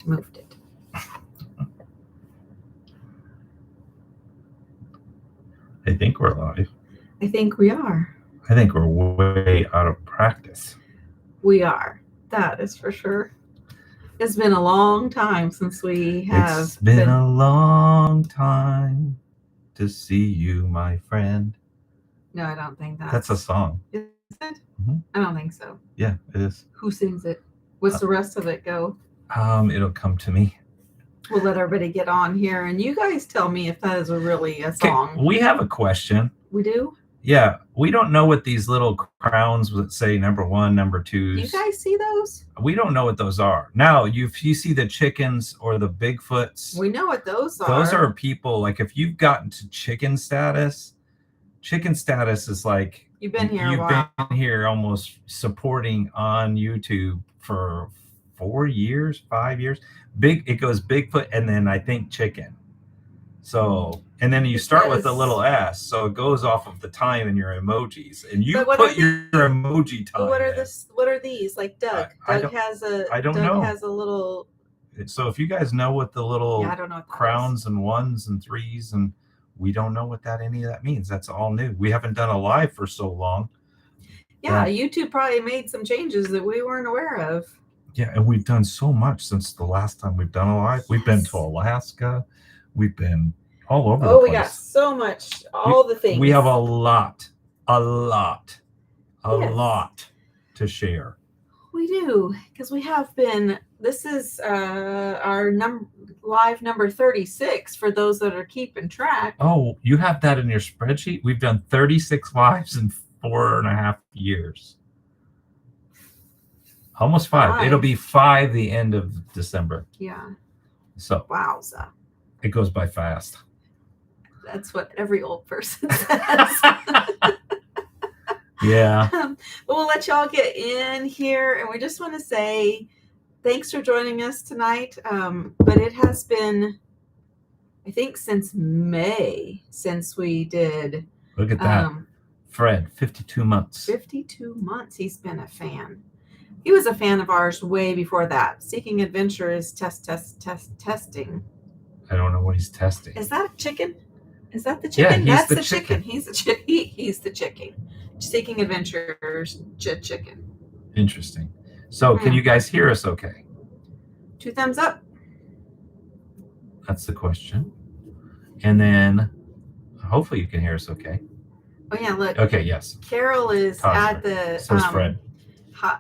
Moved it. I think we're live. I think we are. I think we're way out of practice. We are. That is for sure. It's been a long time since we have. It's been a long time to see you, my friend. No, I don't think That's a song. Is it? Mm-hmm. I don't think so. Yeah, it is. Who sings it? What's the rest of it go? It'll come to me. We'll let everybody get on here, and you guys tell me if that is really a song. Okay, we have a question. We do? Yeah, we don't know what these little crowns that say number 1, number 2s. Do you guys see those? We don't know what those are. Now, if you see the chickens or the Bigfoots, we know what those are. Those are people, like if you've gotten to chicken status is like you've been here. You've been here almost supporting on YouTube for 4 years, 5 years. It goes Bigfoot and then I think chicken. So, and then you start with a little S, so it goes off of the time in your emojis, and you put your emoji time. What are these? Like Doug. Doug has a little. So if you guys know what the little crowns and 1s and 3s, and we don't know what any of that means. That's all new. We haven't done a live for so long. Yeah, YouTube probably made some changes that we weren't aware of. Yeah, and we've done so much since the last time we've done a live. We've been to Alaska. We've been all over the place. We got so much, the things. We have a lot to share. We do, because we have been, this is our live number 36 for those that are keeping track. Oh, you have that in your spreadsheet? We've done 36 lives in 4.5 years. Almost 5. It'll be 5 the end of December. Yeah. So. Wowza. It goes by fast. That's what every old person says. Yeah. But we'll let y'all get in here, and we just want to say thanks for joining us tonight. But it has been, I think, since May since we did. Look at that. Fred, 52 months. 52 months. He's been a fan. He was a fan of ours way before that. Seeking Adventure is testing. I don't know what he's testing. Is that a chicken? Is that the chicken? Yeah, that's the chicken. He's the chicken. He's the chicken. Seeking Adventures chicken. Interesting. So, can you guys hear us okay? 2 thumbs up. That's the question. And then, hopefully, you can hear us okay. Oh yeah, look. Okay. Yes. Carol is at the so's Fred.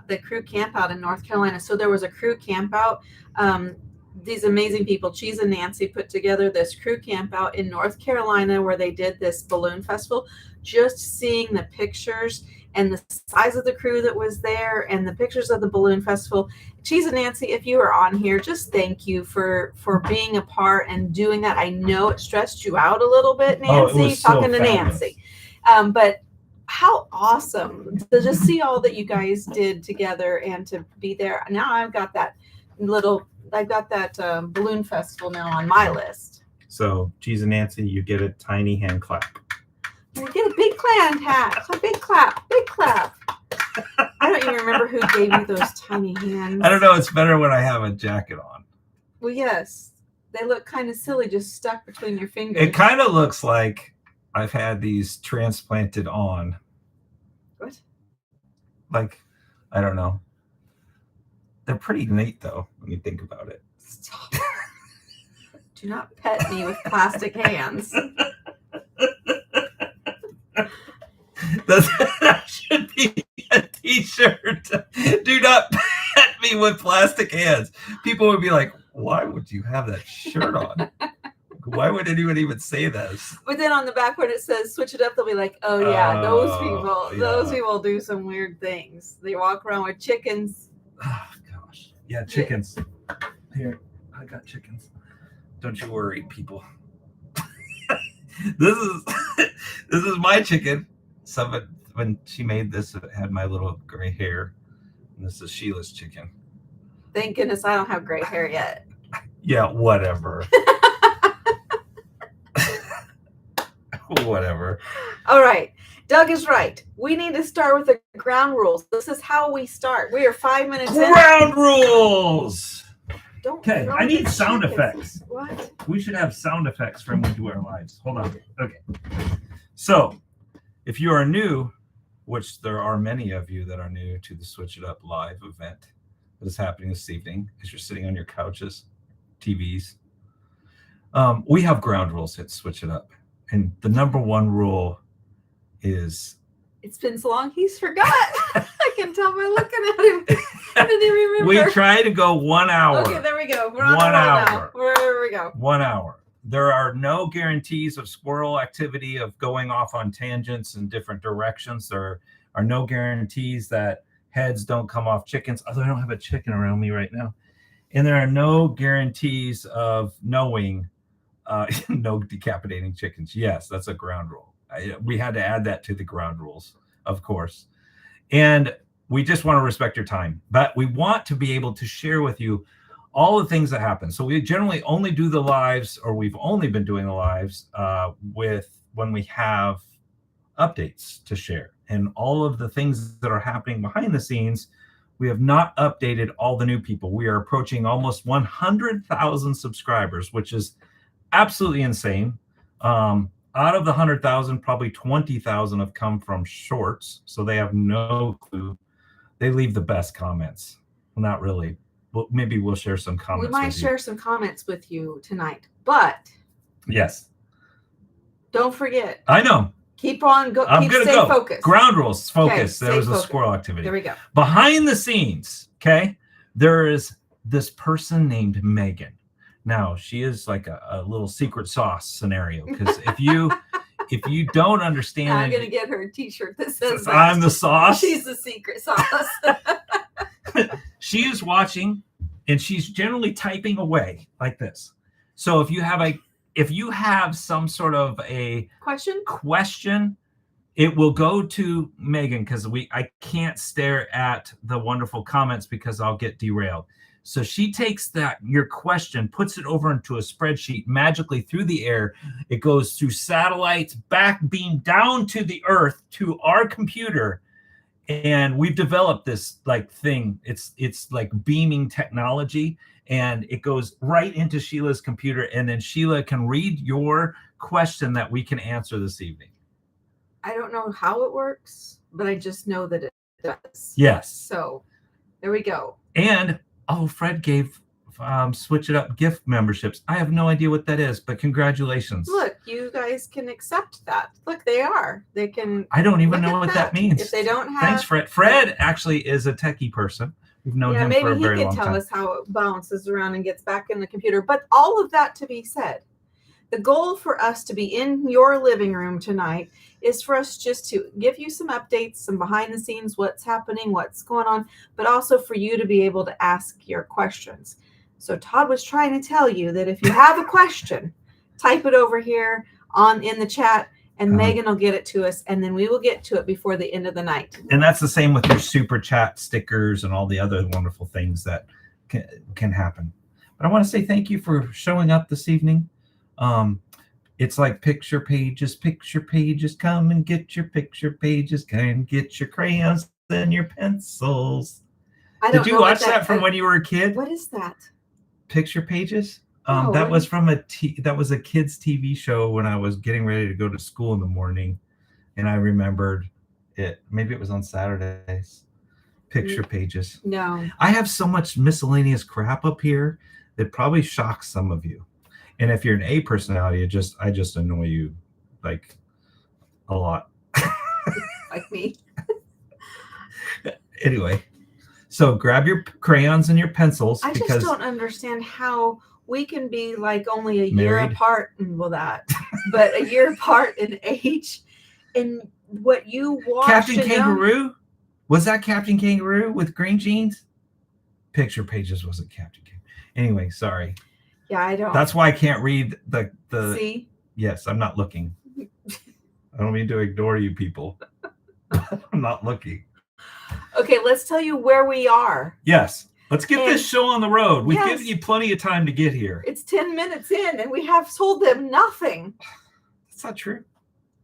The crew camp out in North Carolina. So there was a crew camp out. These amazing people, Cheese and Nancy, put together this crew camp out in North Carolina where they did this balloon festival. Just seeing the pictures and the size of the crew that was there and the pictures of the balloon festival. Cheese and Nancy, if you are on here, just thank you for being a part and doing that. I know it stressed you out a little bit, Nancy, talking to Nancy. But how awesome to just see all that you guys did together and to be there. Now I've got that balloon festival now on my list. So, Cheese and Nancy, you get a tiny hand clap. You get a big clap. A big clap. Big clap. I don't even remember who gave you those tiny hands. I don't know. It's better when I have a jacket on. Well, yes. They look kind of silly just stuck between your fingers. It kind of looks like I've had these transplanted on. What? Like, I don't know. They're pretty neat, though, when you think about it. Stop. Do not pet me with plastic hands. That should be a t-shirt. Do not pet me with plastic hands. People would be like, why would you have that shirt on? Why would anyone even say this? But then on the back when it says switch it up, they'll be like, oh yeah, those people do some weird things. They walk around with chickens. Oh gosh. Yeah, chickens. Here, I got chickens. Don't you worry, people. This is my chicken. When she made this, it had my little gray hair. And this is Sheila's chicken. Thank goodness I don't have gray hair yet. Yeah, whatever. Whatever. All right. Doug is right. We need to start with the ground rules. This is how we start. We are 5 minutes in. Ground rules. Don't. Okay, throw I need the sound chickens. effects. What? We should have sound effects from when we do our lives. Hold on. Okay. So, if you are new, which there are many of you that are new to the Switch It Up live event that is happening this evening, as you're sitting on your couches, TVs, we have ground rules at Switch It Up, and the number one rule is. It's been so long, he's forgot. I can tell by looking at him. I didn't remember. We try to go 1 hour. Okay, there we go. We're on 1 a roll hour. now. There we go. 1 hour. There are no guarantees of squirrel activity, of going off on tangents in different directions. There are no guarantees that heads don't come off chickens, although I don't have a chicken around me right now. And there are no guarantees of knowing no decapitating chickens. Yes, that's a ground rule. We had to add that to the ground rules, of course. And we just want to respect your time. But we want to be able to share with you all the things that happen. So we generally only do the lives, or we've only been doing the lives when we have updates to share. And all of the things that are happening behind the scenes, we have not updated all the new people. We are approaching almost 100,000 subscribers, which is absolutely insane. Out of the 100,000, probably 20,000 have come from shorts, so they have no clue. They leave the best comments. Well, not really. Well, maybe we'll share some comments. We might share some comments with you tonight, but yes, don't forget. I know. Keep on go. I'm gonna go. Focused. Ground rules. Focus. Okay, there was a focused. squirrel activity. There we go. Behind the scenes, okay, there is this person named Megan. Now, she is like a little secret sauce scenario, because if you don't understand, now I'm gonna get her a T-shirt that says that. I'm the sauce. She's the secret sauce. She is watching, and she's generally typing away like this. So if you have some sort of a question, it will go to Megan, because I can't stare at the wonderful comments because I'll get derailed. So she takes your question, puts it over into a spreadsheet magically through the air. It goes through satellites, back beam down to the earth, to our computer. And we've developed this thing. It's like beaming technology, and it goes right into Sheila's computer. And then Sheila can read your question that we can answer this evening. I don't know how it works, but I just know that it does. Yes. So there we go. And Fred gave Switch It Up gift memberships. I have no idea what that is, but congratulations. Look, you guys can accept that. Look, they are. They can. I don't even know what that means. If they don't have. Thanks, Fred. Fred actually is a techie person. We've known him for a very long time. Maybe he could tell us how it bounces around and gets back in the computer. But all of that to be said, the goal for us to be in your living room tonight is for us just to give you some updates, some behind the scenes, what's happening, what's going on, but also for you to be able to ask your questions. So Todd was trying to tell you that if you have a question, type it over here in the chat, and Megan will get it to us, and then we will get to it before the end of the night. And that's the same with your super chat stickers and all the other wonderful things that can happen. But I want to say thank you for showing up this evening. It's like picture pages, come and get your picture pages, come and get your crayons and your pencils. Did you watch that from when you were a kid? What is that? Picture pages? No, that was from that was a kids TV show when I was getting ready to go to school in the morning, and I remembered it. Maybe it was on Saturdays. Picture pages. No. I have so much miscellaneous crap up here that probably shocks some of you. And if you're an A personality, I just annoy you like a lot. Like me. Anyway, so grab your crayons and your pencils. I just don't understand how we can be like only a year apart, but a year apart in age. And what you watch. Captain Kangaroo? Was that Captain Kangaroo with green jeans? Picture pages wasn't Captain Kangaroo. Anyway, sorry. Yeah, I don't. That's why I can't read the. See? Yes, I'm not looking. I don't mean to ignore you people. I'm not looking. Okay, let's tell you where we are. Yes. Let's get this show on the road. We've given you plenty of time to get here. It's 10 minutes in, and we have told them nothing. That's not true.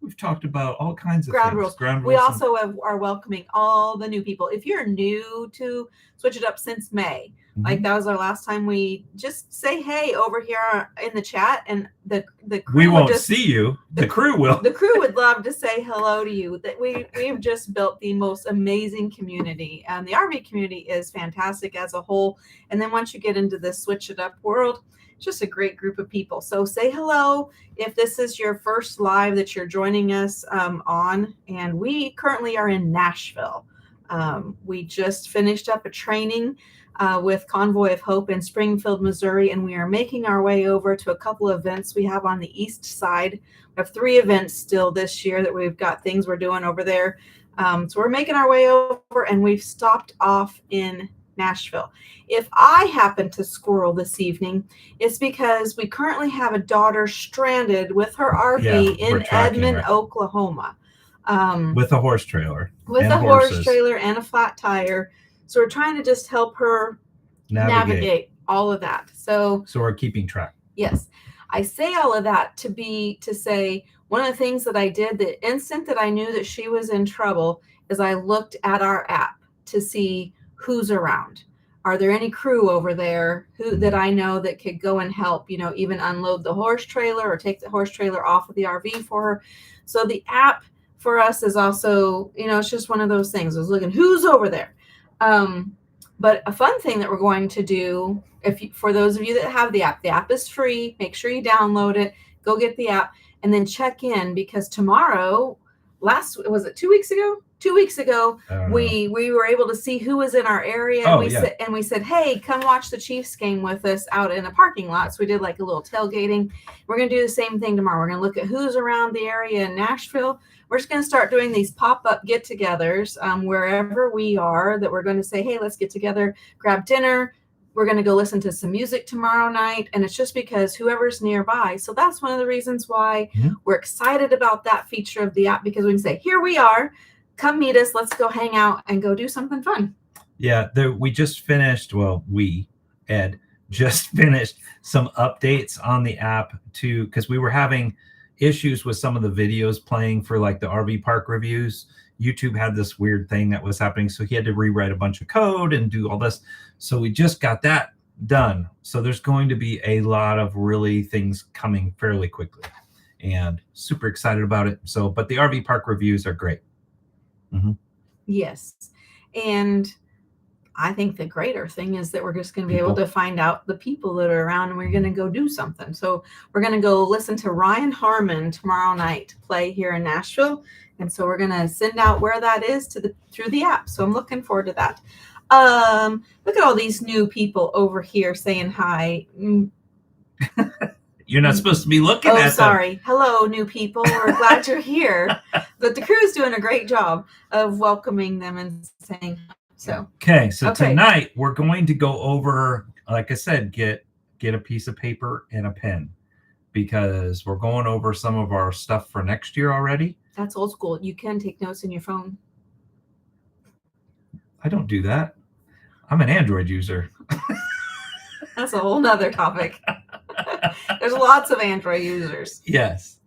We've talked about all kinds of ground rules. We also are welcoming all the new people. If you're new to Switch It Up since May, Like that was our last time. We just say hey over here in the chat, and the crew We would won't just, see you. The crew will. the crew would love to say hello to you. That we've just built the most amazing community, and the RV community is fantastic as a whole. And then once you get into the switch it up world, it's just a great group of people. So say hello if this is your first live that you're joining us on. And we currently are in Nashville. We just finished up a training with Convoy of Hope in Springfield, Missouri, and we are making our way over to a couple of events we have on the east side. We have 3 events still this year that we've got things we're doing over there. So we're making our way over, and we've stopped off in Nashville. If I happen to squirrel this evening, it's because we currently have a daughter stranded with her RV in Edmond, Oklahoma. With a horse trailer. With a horse trailer and a flat tire. So we're trying to just help her navigate all of that. So we're keeping track. Yes. I say all of that to say one of the things that I did the instant that I knew that she was in trouble is I looked at our app to see who's around. Are there any crew over there that I know that could go and help, even unload the horse trailer or take the horse trailer off of the RV for her. So the app for us is also, it's just one of those things. I was looking, who's over there? But a fun thing that we're going to do, for those of you that have the app is free. Make sure you download it, go get the app, and then check in, because tomorrow, was it 2 weeks ago? 2 weeks ago, we were able to see who was in our area, and we said, hey, come watch the Chiefs game with us out in a parking lot. So we did like a little tailgating. We're going to do the same thing tomorrow. We're going to look at who's around the area in Nashville. We're just going to start doing these pop-up get-togethers wherever we are, that we're going to say, hey, let's get together, grab dinner. We're going to go listen to some music tomorrow night. And it's just because whoever's nearby. So that's one of the reasons why we're excited about that feature of the app, because we can say, here we are. Come meet us. Let's go hang out and go do something fun. Yeah, we just finished, Ed, just finished some updates on the app because we were having issues with some of the videos playing for like the RV park reviews. YouTube had this weird thing that was happening, so he had to rewrite a bunch of code and do all this. So we just got that done. So there's going to be a lot of really things coming fairly quickly, and super excited about it. So, but the RV park reviews are great. Yes. And I think the greater thing is that we're just going to be able to find out the people that are around, and we're going to go do something. So we're going to go listen to Ryan Harmon tomorrow night play here in Nashville. And so we're going to send out where that is through the app. So I'm looking forward to that. Look at all these new people over here saying hi. You're not supposed to be looking at them. Sorry. Hello, new people. We're glad you're here. But the crew's doing a great job of welcoming them and saying hi. So tonight we're going to go over, like I said, get a piece of paper and a pen, because we're going over some of our stuff for next year already. That's old school. You can take notes in your phone. I don't do that. I'm an Android user. That's a whole nother topic. There's lots of Android users. Yes.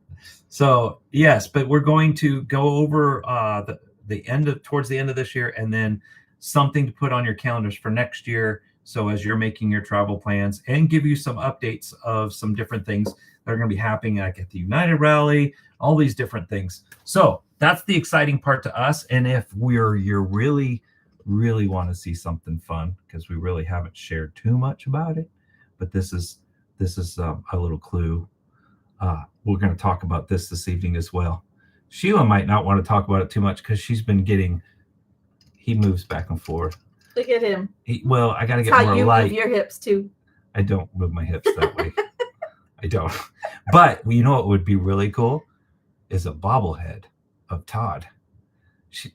So yes, but we're going to go over towards the end of this year, and then something to put on your calendars for next year. So as you're making your travel plans, and give you some updates of some different things that are going to be happening, like at the United Rally, all these different things. So that's the exciting part to us. And if you really want to see something fun, because we really haven't shared too much about it, but this is a little clue. We're going to talk about this evening as well. Sheila might not want to talk about it too much, because she's been he moves back and forth. Look at him. I got to get how more you light. Move your hips too. I don't move my hips that way. I don't. But you know what would be really cool is a bobblehead of Todd.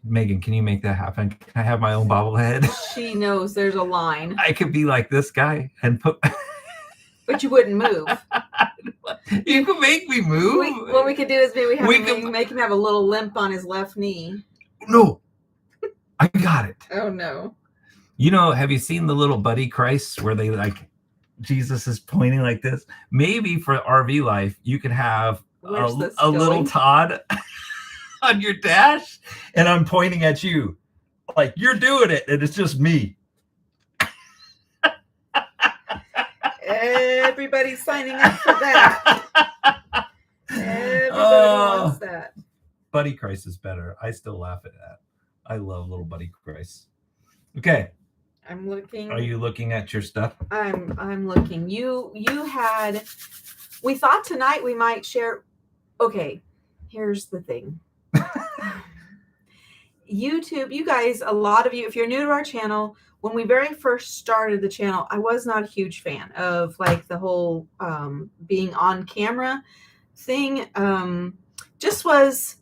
Megan, can you make that happen? Can I have my own bobblehead? She knows there's a line. I could be like this guy and put. But you wouldn't move. You could make me move. What we could do is maybe make him have a little limp on his left knee. No, I got it. Oh no. Have you seen the little buddy Christ where they Jesus is pointing like this? Maybe for RV life, you could have a little Todd on your dash, and I'm pointing at you like you're doing it, and it's just me. Everybody's signing up for that. Everybody wants that. Buddy Christ is better. I still laugh at that. I love little Buddy Christ. Okay. I'm looking. Are you looking at your stuff? I'm looking. You had. We thought tonight we might share. Okay, here's the thing. YouTube, you guys, a lot of you, if you're new to our channel, when we very first started the channel, I was not a huge fan of like the whole being on camera thing. Just was,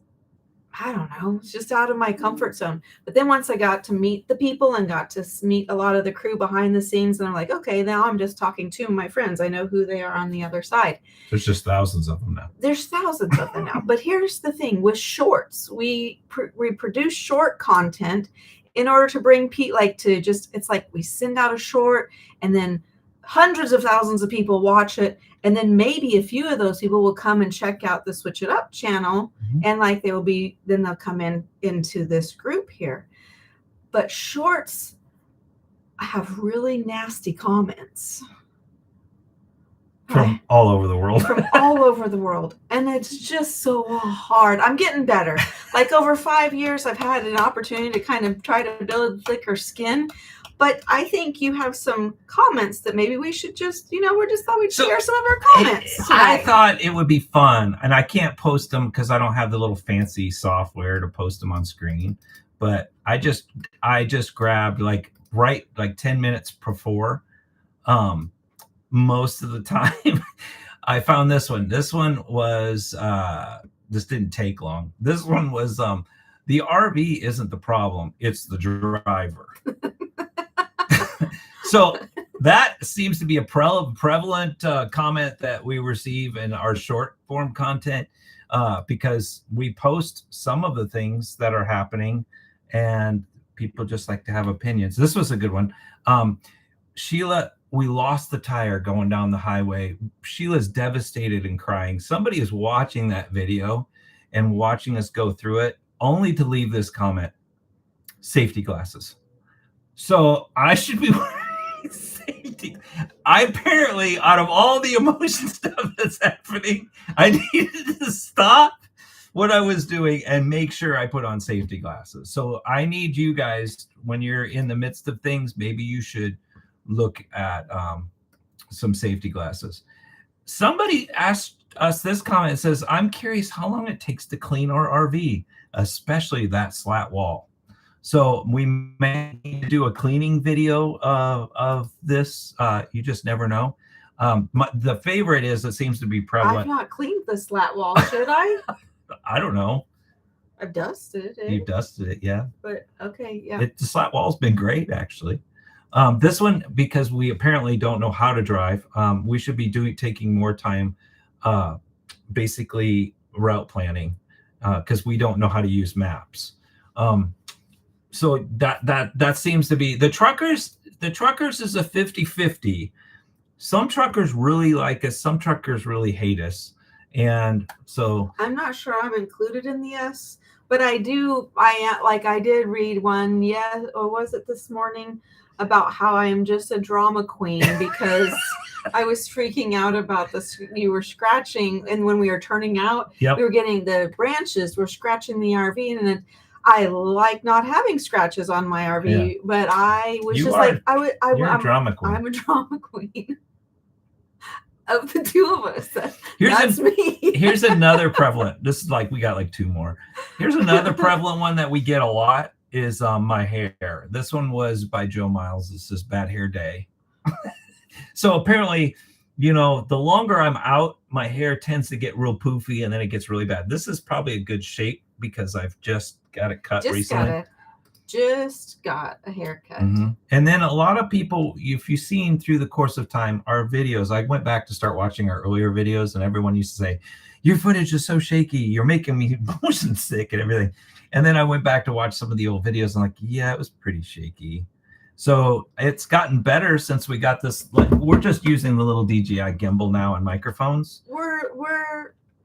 I don't know, it's just out of my comfort zone. But then once I got to meet the people and got to meet a lot of the crew behind the scenes, and I'm like, okay, now I'm just talking to my friends. I know who they are on the other side. There's just thousands of them now. There's thousands of them now. But here's the thing with shorts. We produce short content in order to bring people, like to just, it's like we send out a short and then hundreds of thousands of people watch it. And then maybe a few of those people will come and check out the Switch It Up channel. And like they will be, then they'll come into this group here. But shorts have really nasty comments. From all over the world. From all over the world. And it's just so hard. I'm getting better. Like over 5 years, I've had an opportunity to kind of try to build thicker skin. But I think you have some comments that maybe we should just, we just thought we'd share some of our comments tonight. I thought it would be fun, and I can't post them because I don't have the little fancy software to post them on screen. But I just grabbed like 10 minutes before. Most of the time, I found this one. This one was this didn't take long. This one was the RV isn't the problem; it's the driver. So that seems to be a prevalent comment that we receive in our short form content because we post some of the things that are happening and people just like to have opinions. This was a good one. Sheila, we lost the tire going down the highway. Sheila's devastated and crying. Somebody is watching that video and watching us go through it only to leave this comment: safety glasses. So I should be wearing safety. I apparently, out of all the emotion stuff that's happening, I needed to stop what I was doing and make sure I put on safety glasses. So I need you guys, when you're in the midst of things, maybe you should look at some safety glasses. Somebody asked us this comment. It says, I'm curious how long it takes to clean our RV, especially that slat wall. So we may need to do a cleaning video of this. You just never know. The favorite is, it seems to be prevalent. I've not cleaned the slat wall, should I? I don't know. I've dusted it. You dusted it, yeah. But okay, yeah. The slat wall's been great, actually. This one, because we apparently don't know how to drive, we should be taking more time, basically route planning, because we don't know how to use maps. So that seems to be the truckers. The truckers is a 50-50. Some truckers really like us. Some truckers really hate us. And so I'm not sure I'm included in the S, but I did read one. Yeah. Or was it this morning about how I am just a drama queen because I was freaking out about this. You were scratching. And when we were turning out, we were getting the branches were scratching the RV, and then I like not having scratches on my RV, but I was you're a drama queen. I'm a drama queen. Of the two of us, that's me. Here's another prevalent. This is like we got like two more. Here's another prevalent one that we get a lot is my hair. This one was by Joe Miles. This is Bad Hair Day. So apparently, the longer I'm out, my hair tends to get real poofy and then it gets really bad. This is probably a good shape because I've just got it cut recently. Just got a haircut. And then a lot of people, if you've seen through the course of time, our videos, I went back to start watching our earlier videos and everyone used to say, your footage is so shaky. You're making me motion sick and everything. And then I went back to watch some of the old videos and like, yeah, it was pretty shaky. So it's gotten better since we got this. We're just using the little DJI gimbal now and microphones.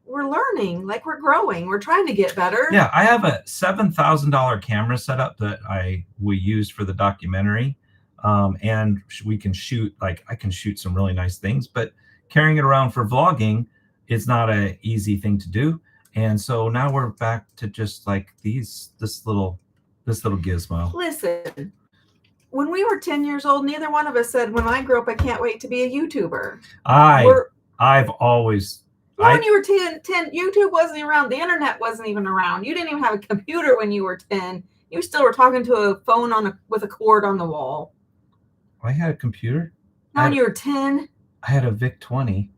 We're learning, like we're growing. We're trying to get better. Yeah, I have a $7,000 camera setup that we used for the documentary. And we can shoot, like I can shoot some really nice things, but carrying it around for vlogging is not an easy thing to do. And so now we're back to just like this little gizmo. Listen, when we were 10 years old, neither one of us said, when I grow up, I can't wait to be a YouTuber. I've always... when you were 10, YouTube wasn't even around. The internet wasn't even around. You didn't even have a computer when you were 10. You still were talking to a phone with a cord on the wall. I had a computer. When you were 10? I had a VIC-20.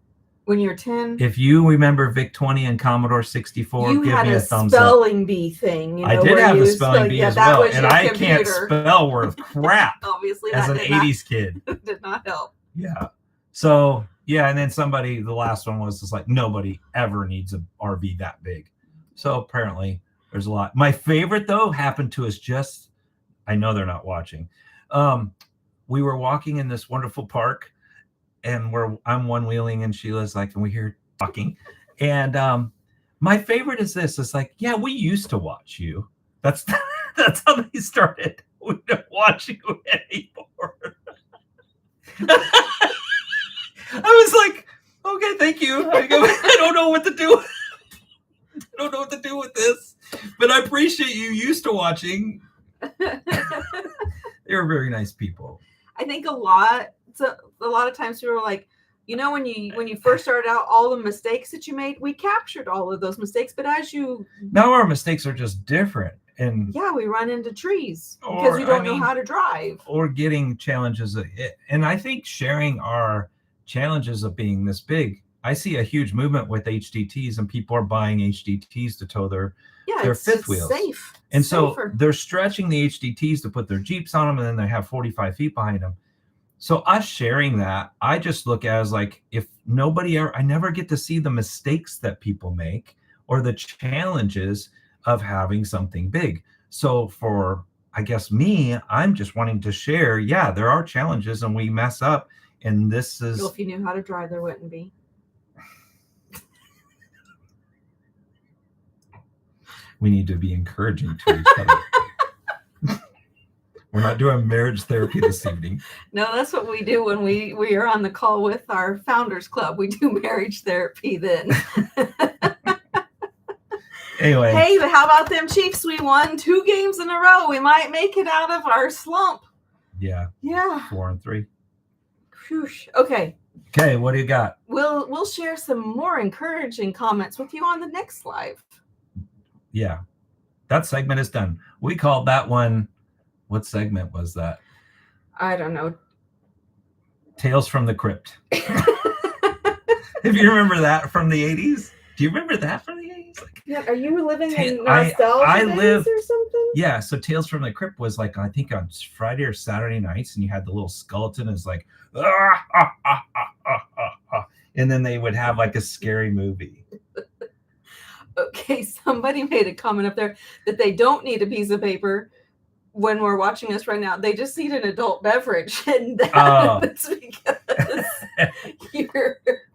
When you were 10? If you remember VIC-20 and Commodore 64, you give had me a thumbs up. spelling bee thing. I did have the spelling bee as well, and I can't spell worth crap. Obviously, as an 80s kid. Did not help. Yeah. So yeah, and then the last one was just like, nobody ever needs an RV that big. So apparently there's a lot. My favorite though happened to us I know they're not watching. We were walking in this wonderful park, and I'm one wheeling and Sheila's like, and we hear talking. And my favorite is this. It's like, yeah, we used to watch you. That's how they started. We don't watch you anymore. I was like, okay, thank you. I don't know what to do. I don't know what to do with this, but I appreciate you used to watching. They were very nice people. I think a lot of times we were like, you know, when you first started out, all the mistakes that you made, we captured all of those mistakes. But now our mistakes are just different. And yeah, we run into trees because we don't know how to drive. Or getting challenges. And I think sharing our challenges of being this big, I see a huge movement with HDTs, and people are buying HDTs to tow their fifth wheels. Safe. And so they're stretching the HDTs to put their Jeeps on them, and then they have 45 feet behind them. So us sharing that, I just look at as like, if I never get to see the mistakes that people make or the challenges of having something big. So for, I guess, me, I'm just wanting to share, yeah, there are challenges and we mess up. And this is... Well, if you knew how to drive, there wouldn't be. We need to be encouraging to each other. We're not doing marriage therapy this evening. No, that's what we do when we are on the call with our Founders Club. We do marriage therapy then. Anyway. Hey, but how about them Chiefs? We won 2 games in a row. We might make it out of our slump. Yeah. 4-3. Okay. Okay, what do you got? We'll share some more encouraging comments with you on the next live. Yeah. That segment is done. We called that one... What segment was that? I don't know. Tales from the Crypt. If you remember that from the 80s. Do you remember that from the 80s? Like, yeah, are you living in nostalgia days or something? Yeah, so Tales from the Crypt was like, I think on Friday or Saturday nights, and you had the little skeleton is like, and then they would have like a scary movie. Okay, somebody made a comment up there that they don't need a piece of paper when we're watching this right now. They just need an adult beverage, and that's because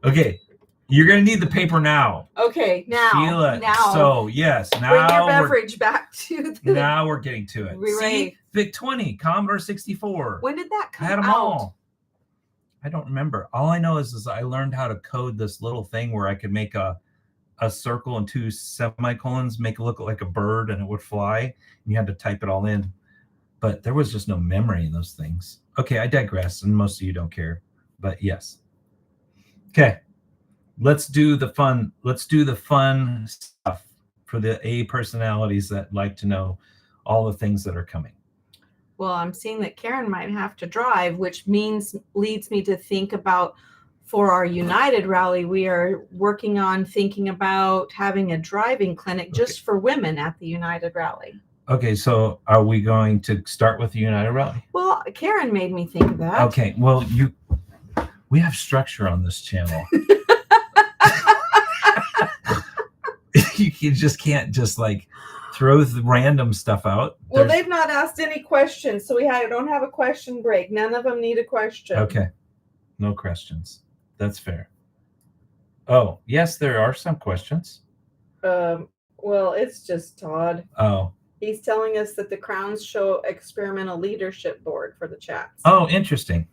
okay. You're gonna need the paper now. Okay, now. Sheila, now. So yes, now bring your beverage back to the. Now we're getting to it. See, VIC-20, Commodore 64. When did that come out? I had them all. I don't remember. All I know is I learned how to code this little thing where I could make a circle and 2 semicolons, make it look like a bird, and it would fly. And you had to type it all in. But there was just no memory in those things. Okay, I digress, and most of you don't care. But yes. Okay. Let's do the fun. Let's do the fun stuff for the A personalities that like to know all the things that are coming. Well, I'm seeing that Karen might have to drive, which leads me to think about, for our United rally, we are working on thinking about having a driving clinic just for women at the United rally. Okay, so are we going to start with the United rally? Well, Karen made me think of that. Okay, well, we have structure on this channel. You just can't just like throw the random stuff out. Well, they've not asked any questions, so we don't have a question break. None of them need a question. Okay, no questions. That's fair. Oh, yes, there are some questions. Well, it's just Todd. Oh. He's telling us that the Crowns Show Experimental Leadership Board for the chats. Oh, interesting.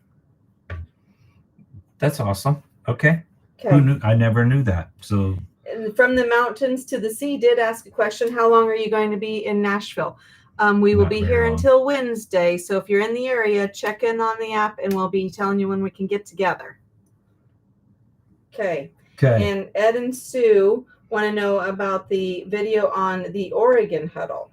That's awesome. Okay. Okay. Who knew? I never knew that. So And From the Mountains to the Sea did ask a question. How long are you going to be in Nashville? We will Not be very here long. until Wednesday. So if you're in the area, check in on the app and we'll be telling you when we can get together. Okay. okay. And Ed and Sue want to know about the video on the Oregon huddle.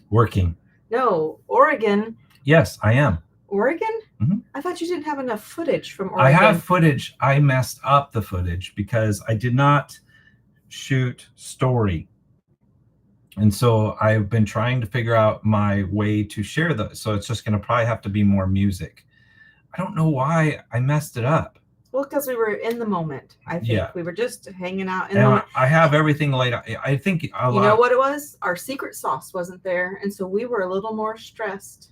Working. No, Oregon. Yes, I am. Oregon? Mhm. I thought you didn't have enough footage from Oregon. I have footage. I messed up the footage because I did not shoot story. And so I've been trying to figure out my way to share that. So it's just going to probably have to be more music. I don't know why I messed it up. Well, because we were in the moment. I think Yeah. we were just hanging out in And the moment. I have everything laid out. I think You know what it was? Our secret sauce wasn't there, and so we were a little more stressed.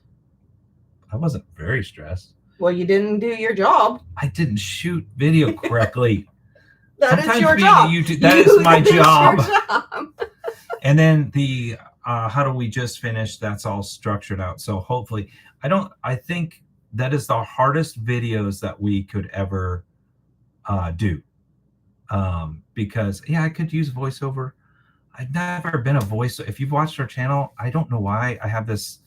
I wasn't very stressed. Well, you didn't do your job. I didn't shoot video correctly. That is Sometimes your being job. a YouTube, that is my That is your job. job. And then the how do we just finish? That's all structured out. So hopefully, I think that is the hardest videos that we could ever do. Because yeah, I could use voiceover. I've never been a voice. If you've watched our channel, I don't know why I have this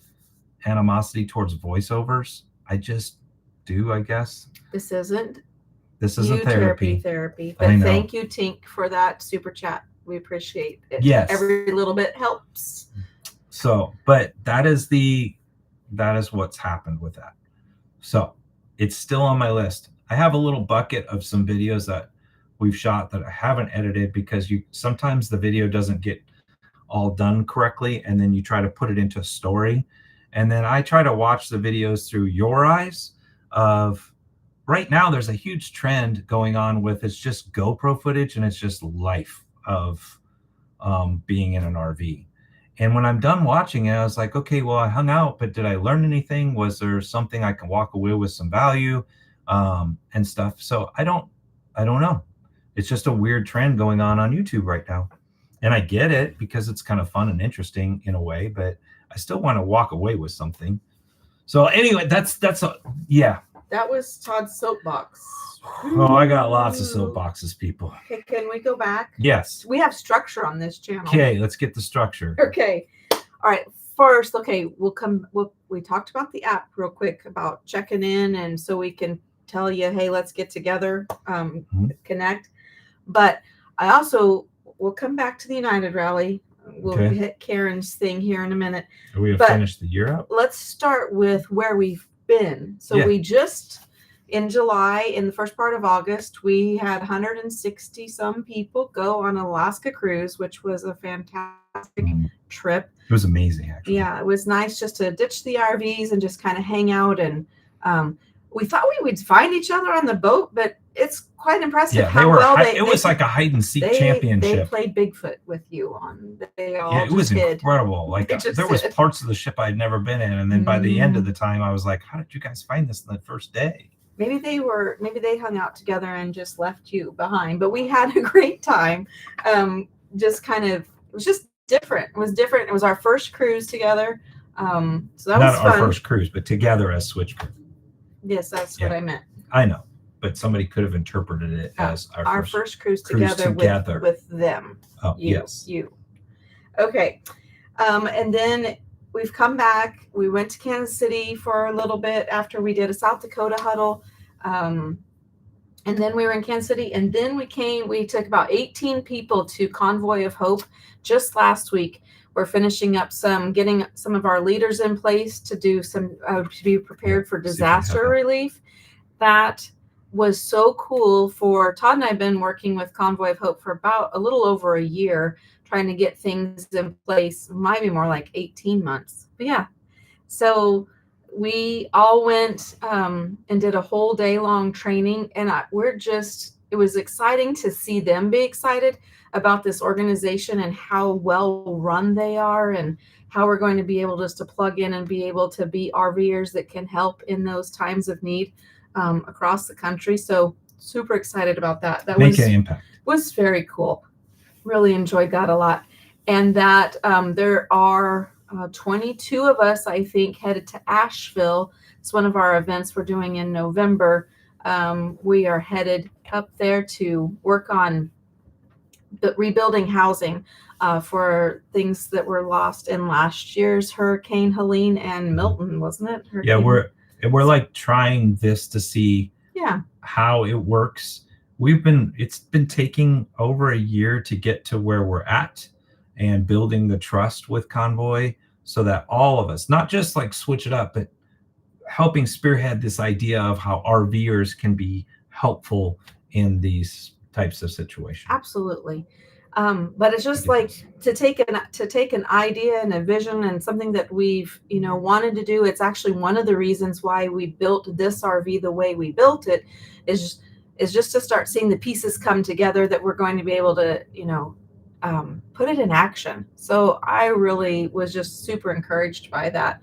animosity towards voiceovers. I just do, I guess. This isn't therapy. therapy. I But know. thank you, Tink, for that super chat. We appreciate it. Yes. Every little bit helps. So, but that is what's happened with that. So it's still on my list. I have a little bucket of some videos that we've shot that I haven't edited because sometimes the video doesn't get all done correctly, and then you try to put it into a story. And then I try to watch the videos through your eyes of right now there's a huge trend going on with it's just GoPro footage and it's just life of being in an RV. And when I'm done watching it, I was like, okay, well, I hung out, but did I learn anything? Was there something I can walk away with some value and stuff? So I don't know. It's just a weird trend going on YouTube right now. And I get it because it's kind of fun and interesting in a way, but I still want to walk away with something. So anyway, yeah. That was Todd's soapbox. Oh, I got lots of soapboxes, people. Okay, can we go back? Yes. We have structure on this channel. Okay, let's get the structure. Okay. All right. First, okay, we talked about the app real quick about checking in, and so we can tell you, hey, let's get together, connect. But we'll come back to the United Rally. We'll hit Karen's thing here in a minute. Are we finished the year out? Let's start with where we've been. So we just, in July, in the first part of August, we had 160 some people go on an Alaska cruise, which was a fantastic trip. It was amazing, actually. Yeah, it was nice just to ditch the RVs and just kind of hang out. And we thought we would find each other on the boat, but it's quite impressive how well it was like a hide and seek championship. They played Bigfoot with you on. It was incredible. Like there was parts of the ship I'd never been in, and then by the end of the time, I was like, "How did you guys find this in the first day?" Maybe they hung out together and just left you behind. But we had a great time. It was just different. It was different. It was our first cruise together. So that was fun. Not our first cruise, but together as Switchfoot. Yes, that's what I meant. I know, but somebody could have interpreted it as our first cruise together. With them. Oh, yes. You. Okay. And then we've come back. We went to Kansas City for a little bit after we did a South Dakota huddle. And then we were in Kansas City. And then we took about 18 people to Convoy of Hope just last week. We're finishing up getting some of our leaders in place to do to be prepared for disaster relief. That was so cool for Todd and I have been working with Convoy of Hope for about a little over a year, trying to get things in place, might be more like 18 months. But yeah, so we all went and did a whole day long training, and it was exciting to see them be excited about this organization and how well run they are, and how we're going to be able just to plug in and be able to be RVers that can help in those times of need across the country. So super excited about that. That Make an impact. Was very cool. Really enjoyed that a lot. And that there are 22 of us, I think, headed to Asheville. It's one of our events we're doing in November. We are headed up there to work on rebuilding housing for things that were lost in last year's Hurricane Helene and Milton, wasn't it? Yeah, we're like trying this to see how it works. It's been taking over a year to get to where we're at and building the trust with Convoy so that all of us, not just like switch it up, but helping spearhead this idea of how RVers can be helpful in these types of situations. Absolutely. But it's just like to take an idea and a vision and something that we've, wanted to do. It's actually one of the reasons why we built this RV the way we built it is just to start seeing the pieces come together that we're going to be able to, put it in action. So I really was just super encouraged by that.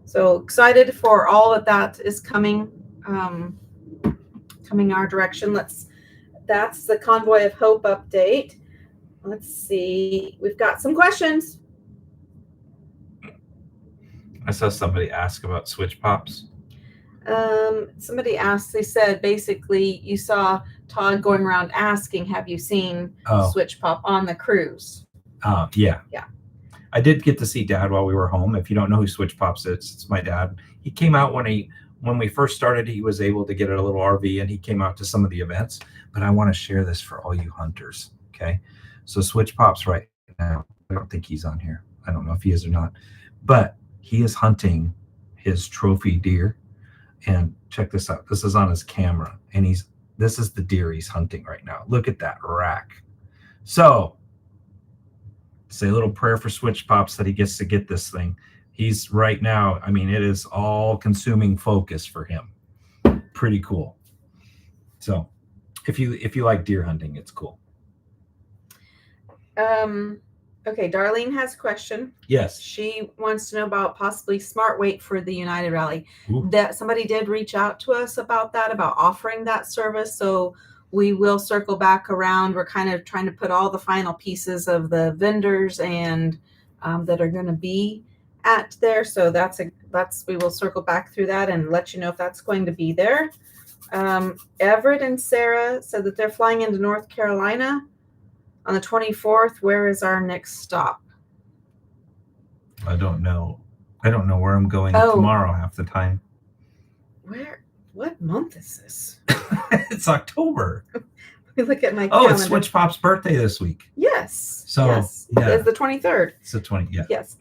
So excited for all that is coming our direction. That's the Convoy of Hope update. Let's see. We've got some questions. I saw somebody ask about switch pops. Somebody asked, they said, basically, you saw Todd going around asking, have you seen Switch Pop on the cruise? Yeah. Yeah. I did get to see Dad while we were home. If you don't know who Switch Pops is, it's my dad. He came out when we first started. He was able to get a little RV and he came out to some of the events. But I want to share this for all you hunters. Okay. So Switch Pops right now, I don't think he's on here. I don't know if he is or not, but he is hunting his trophy deer. And check this out. This is on his camera. And this is the deer he's hunting right now. Look at that rack. So say a little prayer for Switch Pops that he gets to get this thing. He's right now, it is all consuming focus for him. Pretty cool. So if you like deer hunting, it's cool. Okay, Darlene has a question. Yes. She wants to know about possibly smart weight for the United Rally. Ooh. That somebody did reach out to us about offering that service. So we will circle back around. We're kind of trying to put all the final pieces of the vendors and that are going to be at there. So we will circle back through that and let you know if that's going to be there. Everett and Sarah said that they're flying into North Carolina on the 24th. Where is our next stop? I don't know where I'm going tomorrow half the time. What month is this? It's October. Let me look at my calendar. It's Switch Pop's birthday this week. Yes. So yes. Yeah. It's the 23rd. It's the 20th. Yeah. Yes.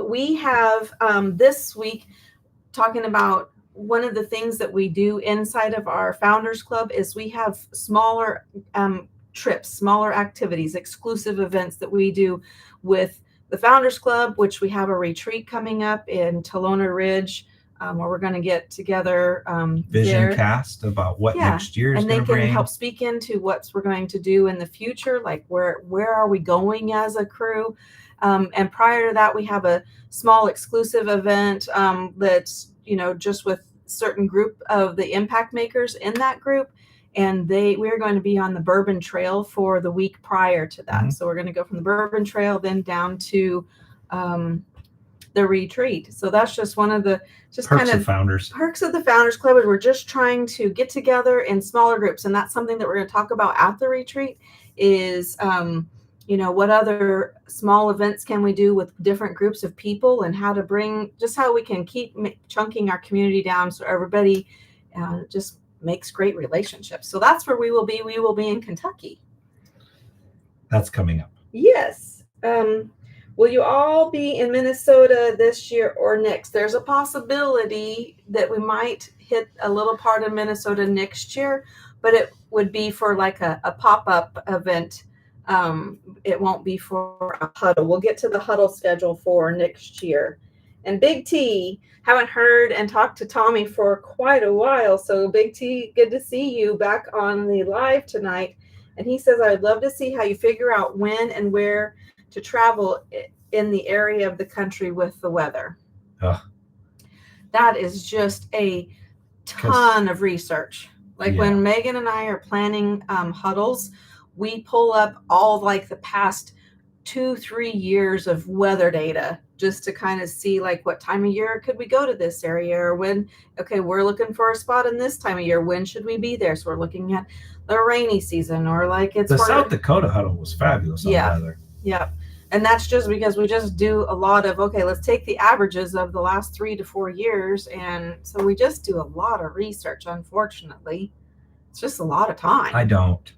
We have this week talking about one of the things that we do inside of our Founders Club is we have smaller trips, smaller activities, exclusive events that we do with the Founders Club, which we have a retreat coming up in Talona Ridge, where we're going to get together. Vision cast about what next year is going to bring. And they can help speak into what we're going to do in the future, like where are we going as a crew. And prior to that, we have a small exclusive event that's, just with certain group of the impact makers in that group. And we're going to be on the Bourbon Trail for the week prior to that. Mm-hmm. So we're going to go from the Bourbon Trail then down to the retreat. So that's just one of the perks of the Founders Club. Is we're just trying to get together in smaller groups, and that's something that we're going to talk about at the retreat. Is what other small events can we do with different groups of people, and how we can keep chunking our community down so everybody just makes great relationships. So that's where we will be. We will be in Kentucky. That's coming up. Yes. Will you all be in Minnesota this year or next? There's a possibility that we might hit a little part of Minnesota next year, but it would be for like a pop-up event. It won't be for a huddle. We'll get to the huddle schedule for next year. And Big T, haven't heard and talked to Tommy for quite a while. So Big T, good to see you back on the live tonight. And he says, I'd love to see how you figure out when and where to travel in the area of the country with the weather. That is just a ton of research. When Megan and I are planning huddles, we pull up all like the past 2-3 years of weather data just to kind of see like what time of year could we go to this area, or when, okay, we're looking for a spot in this time of year, when should we be there? So we're looking at the rainy season, or like it's the South Dakota huddle was fabulous on weather. Yeah. And that's just because we just do a lot of, okay, let's take the averages of the last 3 to 4 years. And so we just do a lot of research, unfortunately. It's just a lot of time. I don't.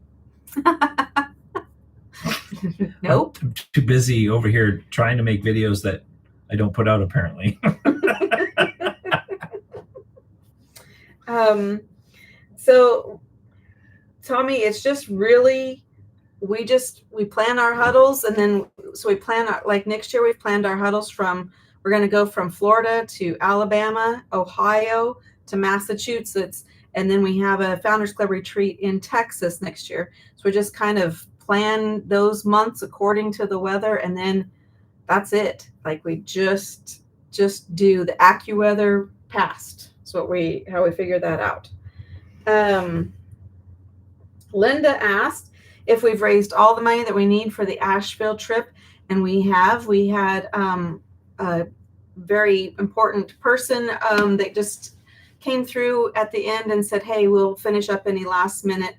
Nope. I'm too busy over here trying to make videos that I don't put out, apparently. So, Tommy, it's just really, we plan our huddles, and then so we plan our, like next year we've planned our huddles we're going to go from Florida to Alabama, Ohio to Massachusetts, and then we have a Founders Club retreat in Texas next year. So we just kind of plan those months according to the weather, and then that's it. Like we just do the AccuWeather past. So how we figure that out. Linda asked if we've raised all the money that we need for the Asheville trip, and we have. We had a very important person that just came through at the end and said, hey, we'll finish up any last minute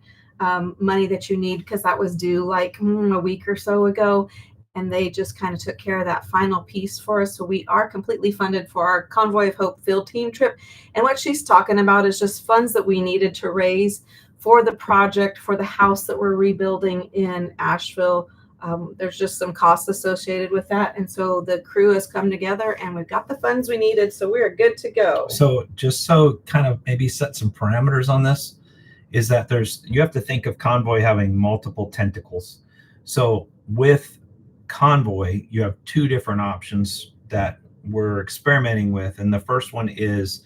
money that you need, because that was due like a week or so ago, and they just kind of took care of that final piece for us. So we are completely funded for our Convoy of Hope field team trip. And what she's talking about is just funds that we needed to raise for the project, for the house that we're rebuilding in Asheville. There's just some costs associated with that. And so the crew has come together and we've got the funds we needed. So we're good to go. So just so kind of maybe set some parameters on this, is that you have to think of Convoy having multiple tentacles. So with Convoy, you have 2 different options that we're experimenting with. And the first one is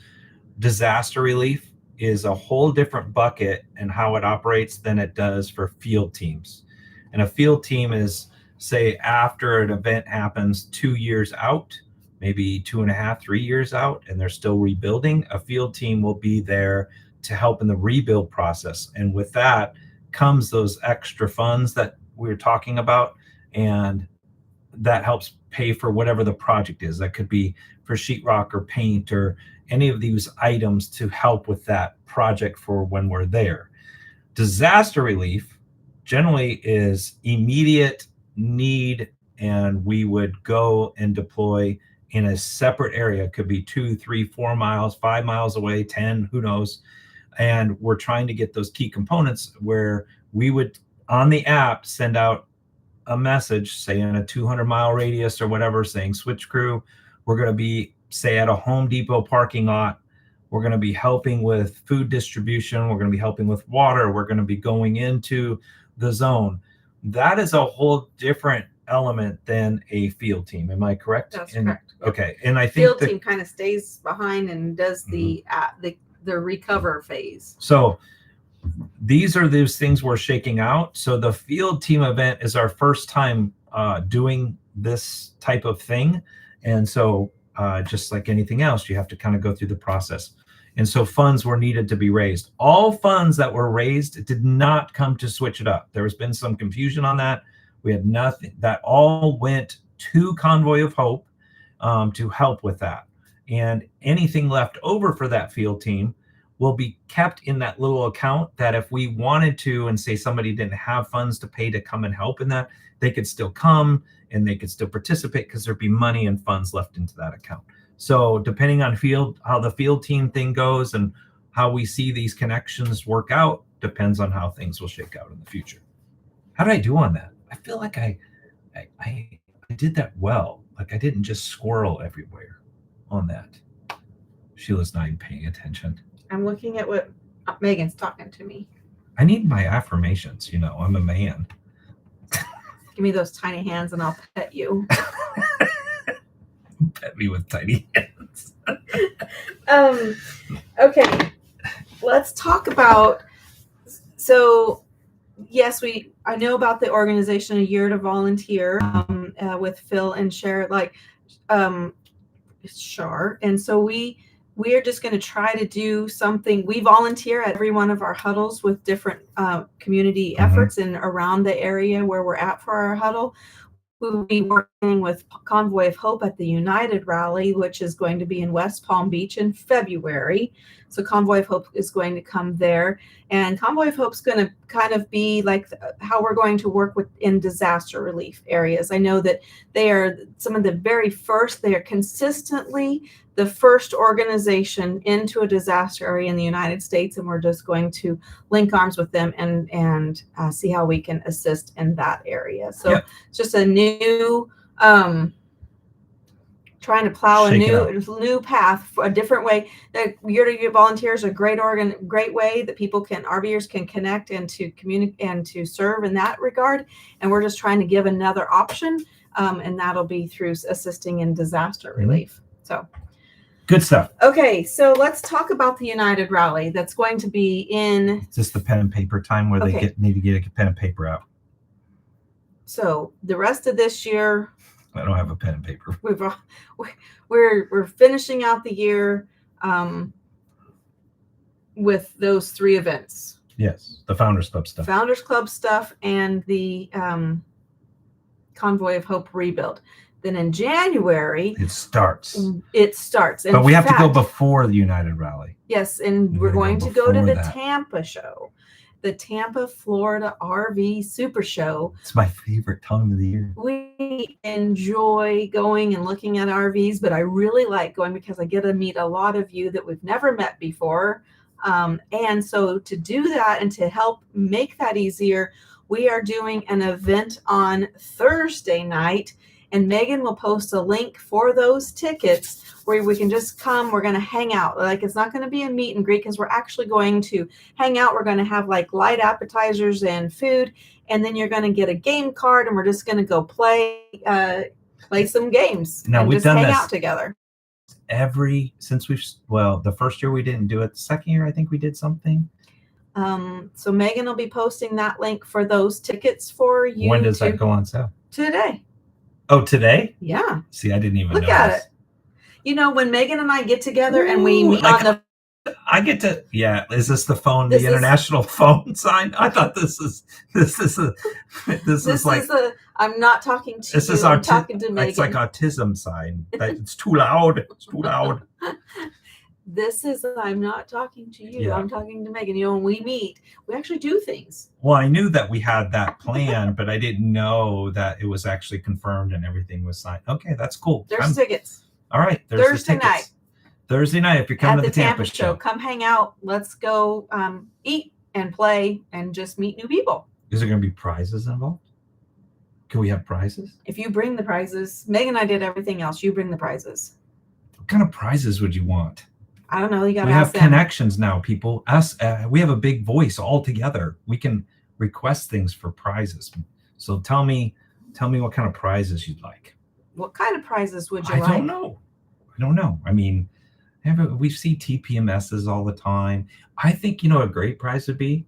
disaster relief, is a whole different bucket and how it operates than it does for field teams. And a field team is, say, after an event happens 2 years out, maybe 2.5, 3 years out, and they're still rebuilding. A field team will be there to help in the rebuild process. And with that comes those extra funds that we were talking about. And that helps pay for whatever the project is. That could be for sheetrock or paint or any of these items to help with that project for when we're there. Disaster relief generally is immediate need, and we would go and deploy in a separate area. It could be 2, 3, 4 miles, 5 miles away, 10, who knows. And we're trying to get those key components where we would, on the app, send out a message, say in a 200-mile radius or whatever, saying switch crew, we're going to be, say, at a Home Depot parking lot. We're going to be helping with food distribution. We're going to be helping with water. We're going to be going into the zone. That is a whole different element than a field team. Am I correct? That's correct. Okay. And I think field team kind of stays behind and does the recover phase. So these are those things we're shaking out. So the field team event is our first time doing this type of thing. And so just like anything else, you have to kind of go through the process. And so funds were needed to be raised. All funds that were raised did not come to switch it up. There has been some confusion on that. We had nothing. That all went to Convoy of Hope to help with that. And anything left over for that field team will be kept in that little account that if we wanted to, and say somebody didn't have funds to pay to come and help in that, they could still come and they could still participate because there'd be money and funds left into that account. So depending on how the field team thing goes and how we see these connections work out, depends on how things will shake out in the future. How did I do on that? I feel like I did that well. Like I didn't just squirrel everywhere on that. Sheila's not even paying attention. I'm looking at what Megan's talking to me. I need my affirmations. You know, I'm a man. Give me those tiny hands and I'll pet you. Pet me with tiny hands. Okay, let's talk about, so yes, I know about the organization A Year to Volunteer with Phil and Shar, Shar. And so we are just going to try to do something. We volunteer at every one of our huddles with different community efforts and around the area where we're at for our huddle. We will be working with Convoy of Hope at the United Rally, which is going to be in West Palm Beach in February. So Convoy of Hope is going to come there. And Convoy of Hope is going to kind of be like how we're going to work with in disaster relief areas. I know that they are some of the very first, they are consistently the first organization into a disaster area in the United States. And we're just going to link arms with them and see how we can assist in that area. So Yep. it's just a new, trying to plow Shake a new path, a different way. That year-to-year volunteers are great way that people RVers can connect and to communicate and to serve in that regard. And we're just trying to give another option, and that'll be through assisting in disaster relief. So good stuff. okay, so let's talk about the United Rally that's going to be in. Is this the pen and paper time where Okay. they need to get a pen and paper out? So the rest of this year, I don't have a pen and paper. we're finishing out the year with those 3 events. Yes, the Founders Club stuff. Founders Club stuff and the Convoy of Hope rebuild. Then in January, It starts. And But we in have to go fact, before the United Rally. yes, and We're we're going gonna to go go to before the that. Tampa show, the Tampa, Florida RV Super Show. It's my favorite time of the year. We enjoy going and looking at RVs, but I really like going because I get to meet a lot of you that we've never met before. And so to do that and to help make that easier, we are doing an event on Thursday night, and Megan will post a link for those tickets where we can just come. We're going to hang out. Like, it's not going to be a meet and greet because we're actually going to hang out. We're going to have like light appetizers and food, and then you're going to get a game card, and we're just going to go play some games Now, and we've just done hang this out together. The first year we didn't do it. The second year I think we did something. So Megan will be posting that link for those tickets for you. When does that go on sale? Today. Oh, today? Yeah. See, I didn't even Look know at this. it. You know, when Megan and I get together and we Ooh, meet like- on the I get to, yeah. Is this the phone, This the is- international phone sign? I thought this is like, I'm not talking to this you. is I'm talking to it's like Megan. autism sign. It's too loud. It's too loud. This is I'm not talking to you. Yeah. I'm talking to Megan. You know, when we meet, we actually do things. Well, I knew that we had that plan, but I didn't know that it was actually confirmed and everything was signed. Okay, that's cool. There's tickets All right. There's the Thursday tickets. night. Thursday night, if you're coming at to the the Tampa show. Come hang out. Let's go eat and play and just meet new people. Is there going to be prizes involved? Can we have prizes? If you bring the prizes, Megan and I did everything else. You bring the prizes. What kind of prizes would you want? I don't know. You got to We have ask them. connections now, people. We have a big voice all together. We can request things for prizes. So tell me what kind of prizes you'd like. What kind of prizes would you I like? don't know. I mean, we see TPMSs all the time. I think, you know, a great prize would be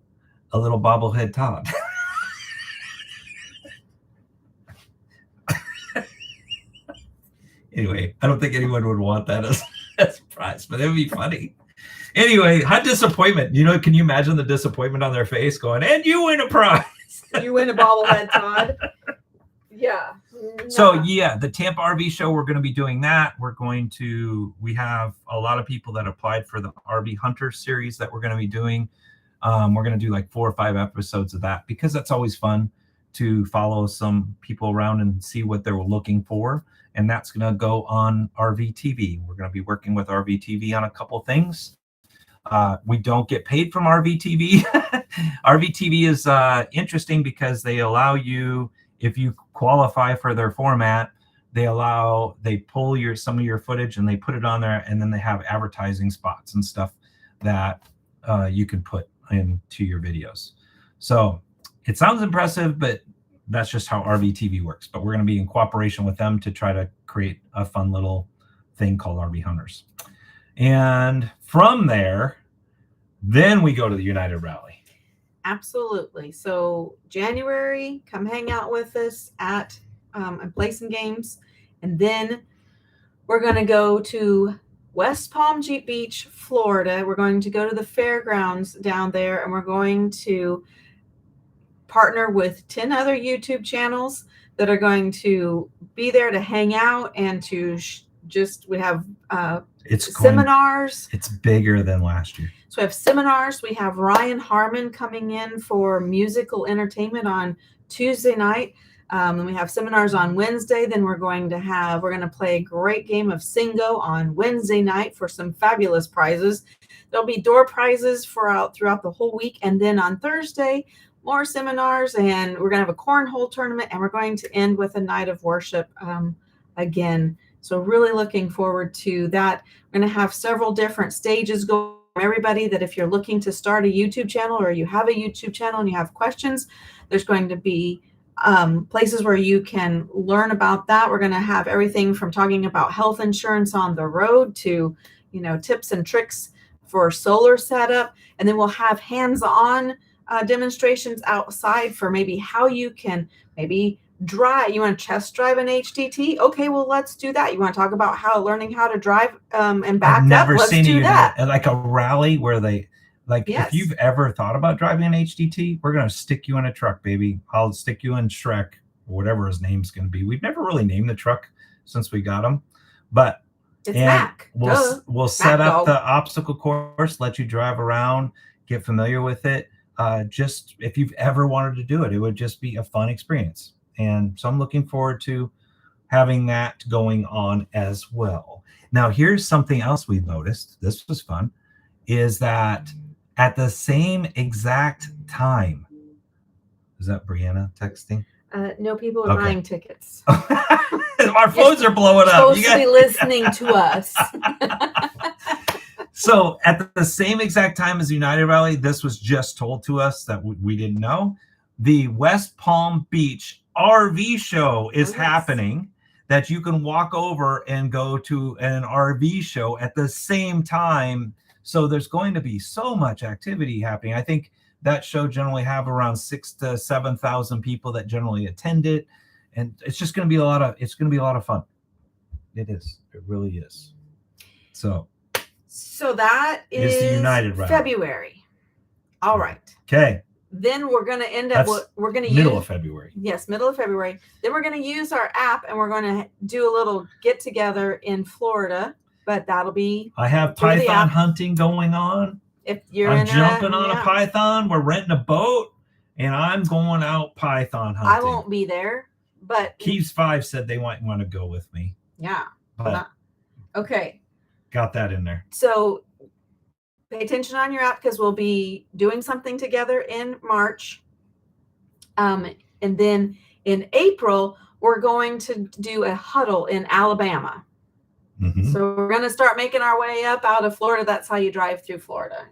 a little bobblehead Todd. Anyway, I don't think anyone would want that as a prize, but it would be funny. Anyway, hot disappointment. You know, can you imagine the disappointment on their face going, and you win a prize? You win a bobblehead, Todd. Yeah. So yeah, the Tampa RV show, we're going to be doing that. We have a lot of people that applied for the RV Hunter series that we're going to be doing. We're going to do like 4 or 5 episodes of that because that's always fun to follow some people around and see what they're looking for. And that's going to go on RV TV. We're going to be working with RV TV on a couple things. We don't get paid from RV TV. RV TV is interesting because they allow you, if you qualify for their format, they pull some of your footage and they put it on there, and then they have advertising spots and stuff that you can put into your videos. So it sounds impressive, but that's just how RV TV works. But we're going to be in cooperation with them to try to create a fun little thing called RV Hunters. And from there, then we go to the United Rally. Absolutely. So January, come hang out with us at and play some games. And then we're going to go to West Palm Beach, Florida. We're going to go to the fairgrounds down there, and we're going to partner with 10 other YouTube channels that are going to be there to hang out and to we have seminars. It's bigger than last year. So we have seminars. We have Ryan Harmon coming in for musical entertainment on Tuesday night. And we have seminars on Wednesday. Then we're going to play a great game of Singo on Wednesday night for some fabulous prizes. There'll be door prizes throughout the whole week. And then on Thursday, more seminars, and we're going to have a cornhole tournament, and we're going to end with a night of worship again. So really looking forward to that. We're going to have several different stages going. Everybody that if you're looking to start a YouTube channel or you have a YouTube channel and you have questions, there's going to be places where you can learn about that. We're going to have everything from talking about health insurance on the road to, tips and tricks for solar setup. And then we'll have hands-on demonstrations outside for maybe how you can maybe drive. You want to test drive an HDT? Okay, well, let's do that. You want to talk about learning how to drive and back I've never up? Let's seen do that. Like a rally where they Yes. If you've ever thought about driving an HDT, we're going to stick you in a truck, baby. I'll stick you in Shrek or whatever his name's going to be. We've never really named the truck since we got him, but It's Mac. We'll set up the obstacle course, let you drive around, get familiar with it. Just if you've ever wanted to do it, it would just be a fun experience. And so I'm looking forward to having that going on as well. Now, here's something else we've noticed. This was fun, is that at the same exact time, is that Brianna texting? No, people are buying tickets. Our phones are blowing up. Supposed to be listening to us. So at the same exact time as United Rally, this was just told to us that we didn't know. The West Palm Beach RV show is happening, that you can walk over and go to an RV show at the same time. So there's going to be so much activity happening. I think that show generally have around 6,000 to 7,000 people that generally attend it. And it's just going to be a lot of fun. It is. It really is. So that is the United Rally. February. All right. Okay. Then we're going to end up. We're going to middle of February. Yes, middle of February. Then we're going to use our app, and we're going to do a little get together in Florida. But that'll be. I have python hunting going on. If you're I'm jumping on a python. We're renting a boat, and I'm going out python hunting. I won't be there, but 𝐬𝐫5 said they might want to go with me. Yeah. But okay. Got that in there. So pay attention on your app, because we'll be doing something together in March. And then in April, we're going to do a huddle in Alabama. Mm-hmm. So we're going to start making our way up out of Florida. That's how you drive through Florida.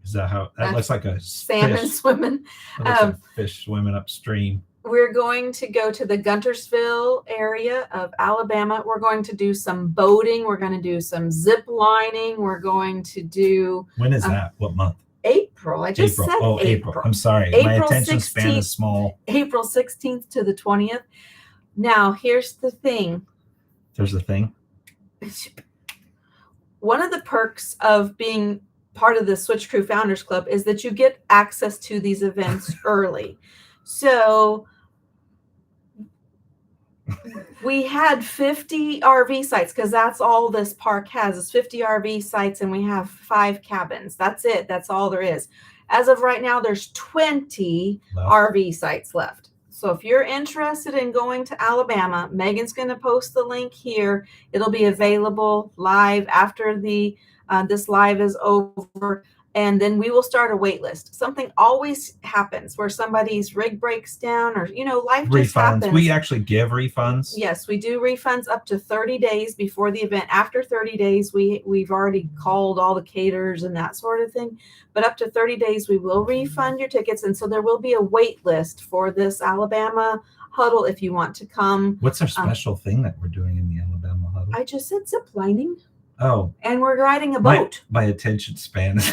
Is that how that looks like a salmon fish swimming? Like fish swimming upstream. We're going to go to the Guntersville area of Alabama. We're going to do some boating. We're going to do some zip lining. We're going to do. When is that? What month? April. I just said April. I'm sorry. April My attention 16th, span is small. April 16th to the 20th. Now, here's the thing. There's a thing. One of the perks of being part of the Switch Crew Founders Club is that you get access to these events early. So we had 50 RV sites, because that's all this park has is 50 RV sites, and we have 5 cabins. That's it. That's all there is. As of right now, there's 20 RV sites left. So if you're interested in going to Alabama, Megan's going to post the link here. It'll be available live after this live is over. And then we will start a wait list. Something always happens where somebody's rig breaks down, or, life just happens. We actually give refunds. Yes, we do refunds up to 30 days before the event. After 30 days, we've already called all the caterers and that sort of thing. But up to 30 days, we will refund your tickets. And so there will be a wait list for this Alabama huddle if you want to come. What's our special thing that we're doing in the Alabama huddle? I just said zip lining. Oh. And we're riding a boat. My attention span is...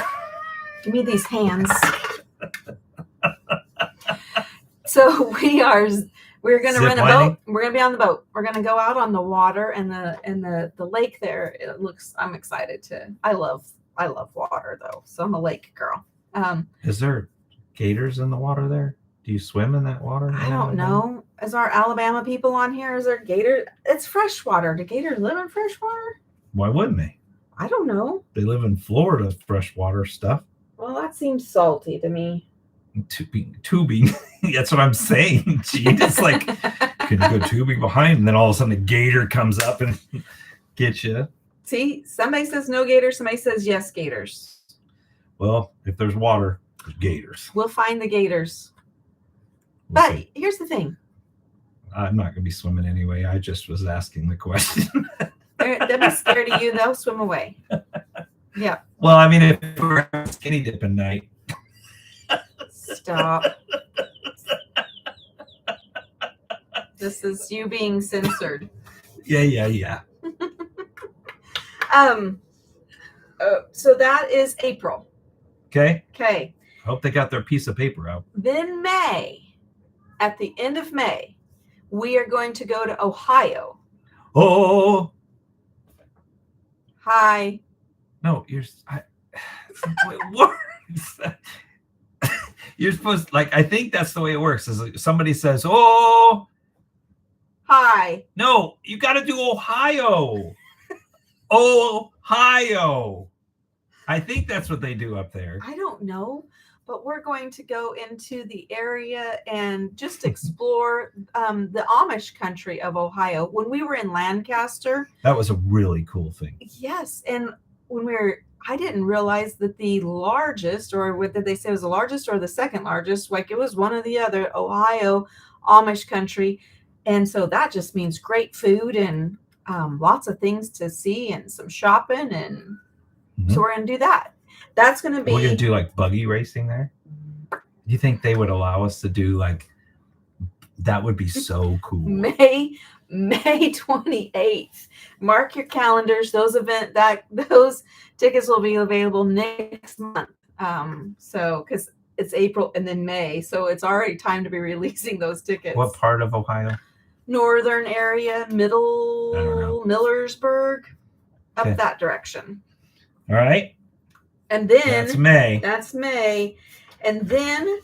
Give me these hands. So we're going to rent a boat. We're going to be on the boat. We're going to go out on the water and the lake there. I'm excited I love water though. So I'm a lake girl. Is there gators in the water there? Do you swim in that water? I don't know. Is our Alabama people on here? Is there gator? It's freshwater. Do gators live in freshwater? Why wouldn't they? I don't know. They live in Florida, freshwater stuff. Well, that seems salty to me. Tubing. That's what I'm saying. Gee, it's like, can you go tubing behind? And then all of a sudden a gator comes up and gets you. See, somebody says no gators. Somebody says yes gators. Well, if there's water, there's gators. We'll find the gators. We'll But see. here's the thing. I'm not going to be swimming anyway. I just was asking the question. They'll be scared of you. They'll swim away. Yeah. Well, I mean, if we're having skinny dipping night. Stop. This is you being censored. Yeah. So that is April. Okay. Okay. I hope they got their piece of paper out. Then May, at the end of May, we are going to go to Ohio. Oh Hi. no, that's not the way it works. You're supposed like I think that's the way it works. Is like somebody says, "Oh, Hi. no, you got to do Ohio." Ohio. I think that's what they do up there. I don't know, but we're going to go into the area and just explore the Amish country of Ohio. When we were in Lancaster, That was a really cool thing. yes, and I didn't realize that the largest, or what did they say was the largest or the second largest, like it was one or the other, Ohio Amish country. And so that just means great food and lots of things to see and some shopping. And so we're going to do that. That's going to be. We're going to do like buggy racing there. Do you think they would allow us to do like, that would be so cool. May 28th. Mark your calendars. Those tickets will be available next month. So because it's April and then May, so it's already time to be releasing those tickets. What part of Ohio? Northern area, middle Millersburg, up Okay. that direction. All right. And then That's May. That's May. And then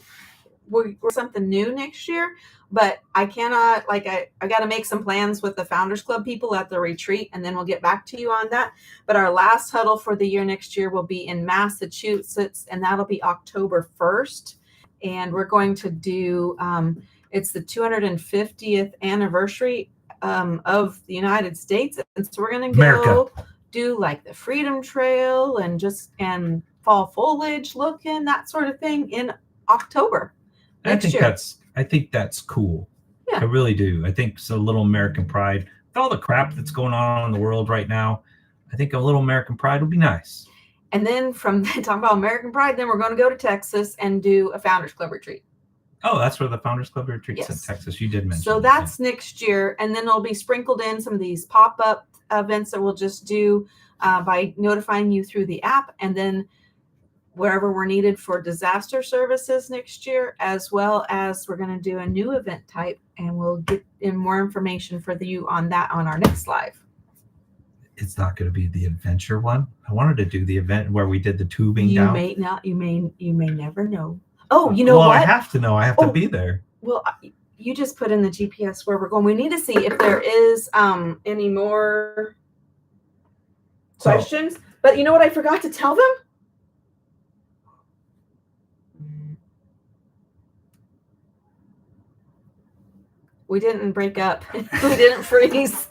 we're something new next year, but I cannot, I got to make some plans with the Founders Club people at the retreat, and then we'll get back to you on that. But our last huddle for the year next year will be in Massachusetts, and that'll be October 1st. And we're going to do, it's the 250th anniversary of the United States. And so we're going to go do like the Freedom Trail and fall foliage looking, that sort of thing in October next year. I think that's cool. Yeah. I really do. I think it's a little American pride. With all the crap that's going on in the world right now, I think a little American pride would be nice. And then from talking about American pride, then we're going to go to Texas and do a Founders Club retreat. Oh, that's where the Founders Club retreats Yes. in Texas. You did mention. So that's next year. And then it'll be sprinkled in some of these pop-up events that we'll just do by notifying you through the app. And then wherever we're needed for disaster services next year, as well as we're going to do a new event type, and we'll get in more information for you on that on our next live. It's not going to be the adventure one. I wanted to do the event where we did the tubing You down. may not, you may never know. Oh, you know well, what? I have to know. I have to be there. Well, you just put in the GPS where we're going. We need to see if there is any more questions. But you know what I forgot to tell them? We didn't break up. We didn't freeze.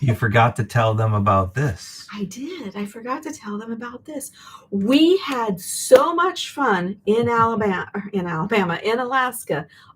You forgot to tell them about this. I did. I forgot to tell them about this. We had so much fun in Alaska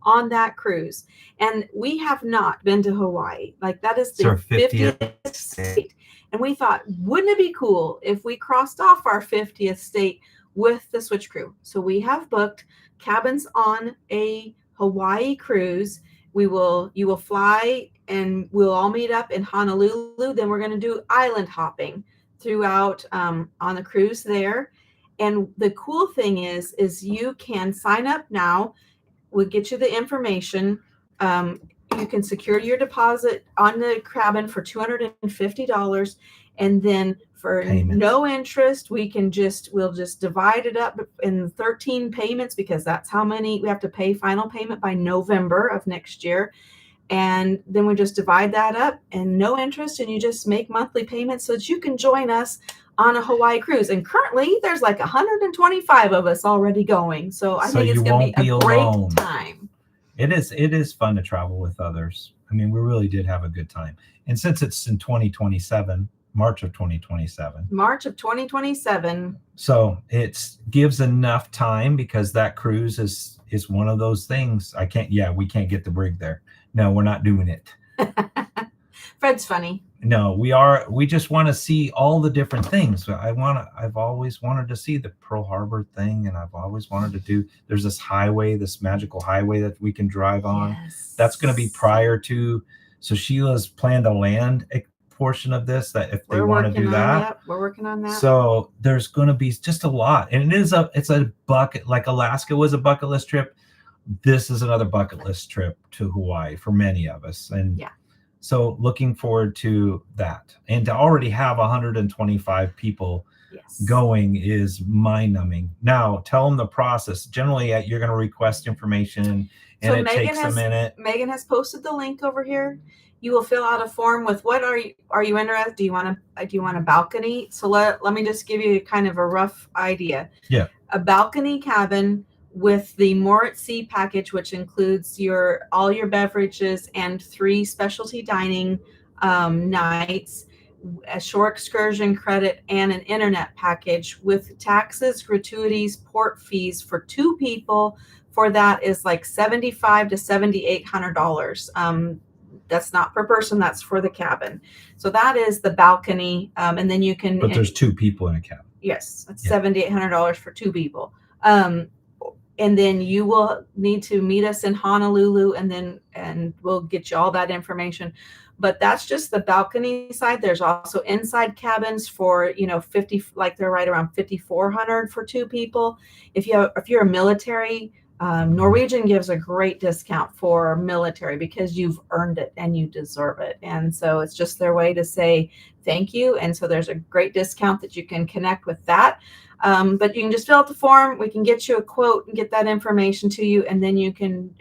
on that cruise. And we have not been to Hawaii. Like that is the 50th state. And we thought, wouldn't it be cool if we crossed off our 50th state with the Switch crew? So we have booked cabins on a Hawaii cruise. You will fly and we'll all meet up in Honolulu. Then we're going to do island hopping throughout on the cruise there. And the cool thing is you can sign up now. We'll get you the information. You can secure your deposit on the cabin for $250. And then for Payments. no interest. We'll just divide it up in 13 payments, because that's how many we have to pay final payment by November of next year. And then we just divide that up, and no interest, and you just make monthly payments so that you can join us on a Hawaii cruise. And currently there's like 125 of us already going. So I think it's going to be a great time. It is fun to travel with others. I mean, we really did have a good time. And since it's in 2027, March of 2027. March of 2027. So it gives enough time, because that cruise is one of those things. We can't get the brig there. No, we're not doing it. Fred's funny. No, we just want to see all the different things. I've always wanted to see the Pearl Harbor thing, and I've always wanted to do, there's this highway, this magical highway that we can drive on. Yes. That's going to be prior to, so Sheila's planned to land a portion of this, that if they want to do that. We're working on that. So there's going to be just a lot. And it's a bucket, like Alaska was a bucket list trip. This is another bucket list trip to Hawaii for many of us. And yeah. So looking forward to that. And to already have 125 people going is mind-numbing. Now, tell them the process. Generally, you're going to request information, and it takes a minute. Megan has posted the link over here. You will fill out a form with what are you interested? Do you want a balcony? So let me just give you kind of a rough idea. Yeah. A balcony cabin with the 𝐻𝐶 package, which includes all your beverages and 3 specialty dining nights, a shore excursion credit, and an internet package with taxes, gratuities, port fees for 2 people. For that is like $7,500 to $7,800. That's not per person. That's for the cabin. So that is the balcony. And then you can. But there's 2 people in a cabin. Yes, it's $7,800 for 2 people. And then you will need to meet us in Honolulu, and we'll get you all that information. But that's just the balcony side. There's also inside cabins for 50, like they're right around $5,400 for 2 people. If you're a military, Norwegian gives a great discount for military, because you've earned it and you deserve it. And so it's just their way to say thank you. And so there's a great discount that you can connect with that. But you can just fill out the form. We can get you a quote and get that information to you, and then you can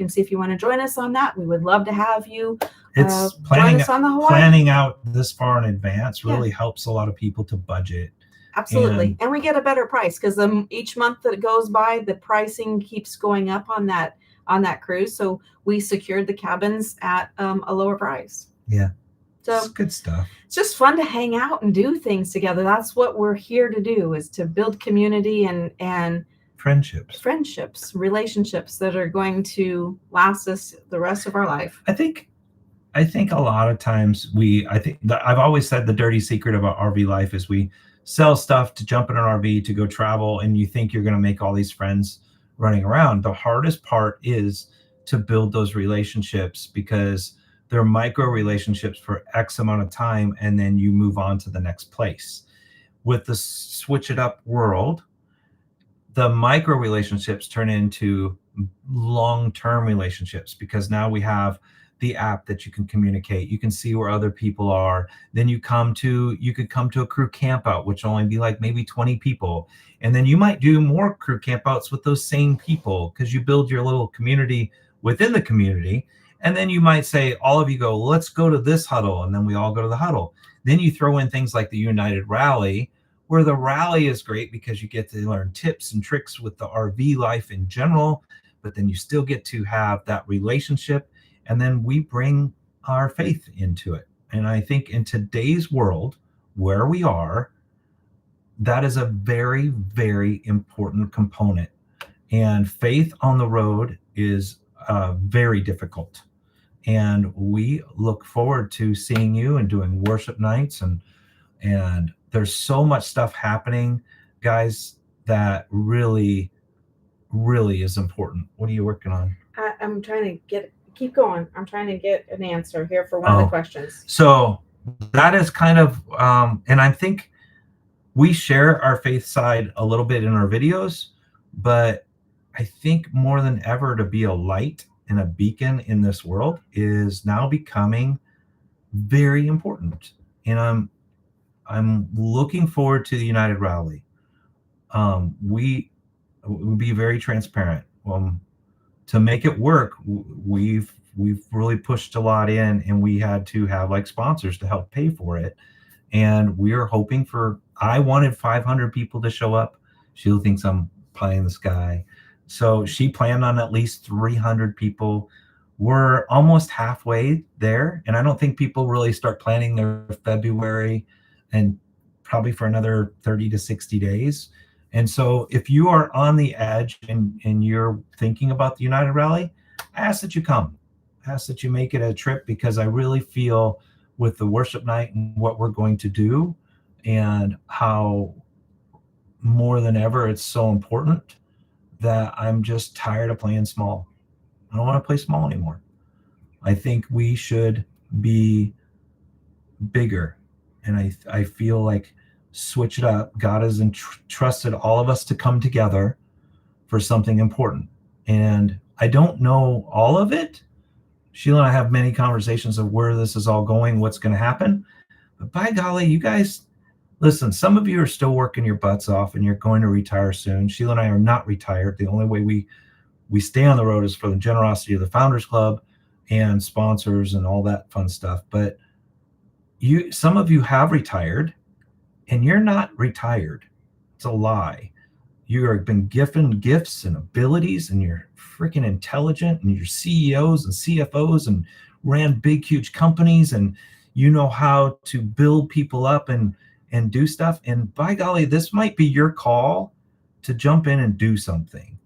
see if you want to join us on that. We would love to have you. It's join us on the Hawaii. Planning out this far in advance really helps a lot of people to budget. Absolutely, and we get a better price, because each month that goes by, the pricing keeps going up on that cruise. So we secured the cabins at a lower price. Yeah. So it's good stuff. It's just fun to hang out and do things together. That's what we're here to do, is to build community and friendships, relationships that are going to last us the rest of our life. I think a lot of times I've always said the dirty secret about RV life is we sell stuff to jump in an RV to go travel, and you think you're going to make all these friends running around. The hardest part is to build those relationships, because they're micro relationships for X amount of time, and then you move on to the next place. With the switch it up world, the micro relationships turn into long-term relationships, because now we have the app that you can communicate. You can see where other people are. Then you could come to a crew camp out, which will only be like maybe 20 people. And then you might do more crew camp outs with those same people, because you build your little community within the community. And then you might say, all of you go, let's go to this huddle. And then we all go to the huddle. Then you throw in things like the United Rally, where the rally is great because you get to learn tips and tricks with the RV life in general, but then you still get to have that relationship. And then we bring our faith into it. And I think in today's world where we are, that is a very, very important component. And faith on the road is very difficult. And we look forward to seeing you and doing worship nights. And there's so much stuff happening, guys, that really, really is important. What are you working on? I'm trying to keep going. I'm trying to get an answer here for one of the questions. So that is kind of, and I think we share our faith side a little bit in our videos, but I think more than ever, to be a light and a beacon in this world is now becoming very important. And I'm looking forward to the United Rally. We will be very transparent. To make it work, we've really pushed a lot in, and we had to have like sponsors to help pay for it. And we are hoping for, I wanted 500 people to show up. Sheila thinks I'm pie in the sky. So she planned on at least 300 people. We're almost halfway there. And I don't think people really start planning their February and probably for another 30 to 60 days. And so if you are on the edge and you're thinking about the United Rally, I ask that you come. I ask that you make it a trip, because I really feel with the worship night and what we're going to do and how more than ever it's so important, that I'm just tired of playing small. I don't want to play small anymore. I think we should be bigger. And I feel like switch it up. God has entrusted all of us to come together for something important. And I don't know all of it. Sheila and I have many conversations of where this is all going, what's going to happen. But by golly, you guys, listen, some of you are still working your butts off and you're going to retire soon. Sheila and I are not retired. The only way we stay on the road is for the generosity of the Founders Club and sponsors and all that fun stuff. But some of you have retired, and you're not retired. It's a lie. You have been given gifts and abilities, and you're freaking intelligent, and you're CEOs and CFOs and ran big, huge companies, and you know how to build people up and do stuff. And by golly, this might be your call to jump in and do something.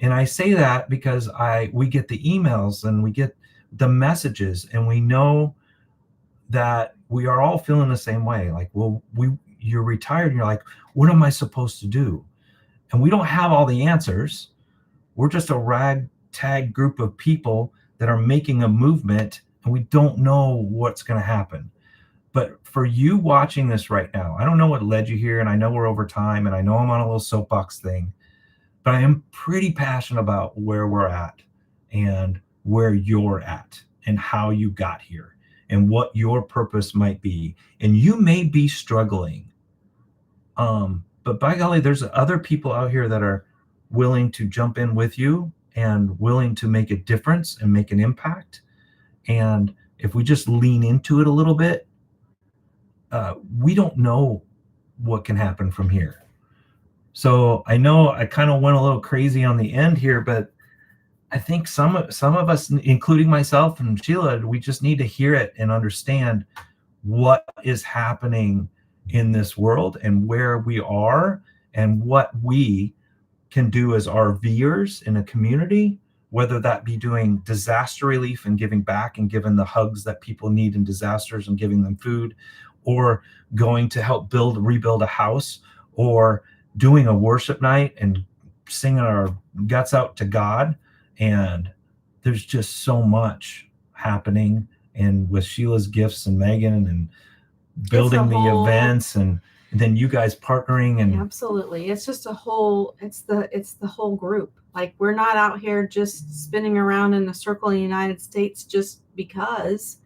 And I say that because we get the emails and we get the messages, and we know that we are all feeling the same way. Like, well, you're retired, and you're like, what am I supposed to do? And we don't have all the answers. We're just a ragtag group of people that are making a movement, and we don't know what's going to happen. But for you watching this right now, I don't know what led you here, and I know we're over time, and I know I'm on a little soapbox thing, but I am pretty passionate about where we're at and where you're at and how you got here and what your purpose might be. And you may be struggling. But by golly, there's other people out here that are willing to jump in with you and willing to make a difference and make an impact. And if we just lean into it a little bit, we don't know what can happen from here. So I know I kind of went a little crazy on the end here, but I think some of us, including myself and Sheila, we just need to hear it and understand what is happening in this world and where we are and what we can do as RVers in a community, whether that be doing disaster relief and giving back and giving the hugs that people need in disasters and giving them food, or going to help rebuild a house, or doing a worship night and singing our guts out to God. And there's just so much happening, and with Sheila's gifts and Megan and building the events, and then you guys partnering. And absolutely, it's just a whole, it's the whole group. Like, we're not out here just spinning around in a circle in the United States just because.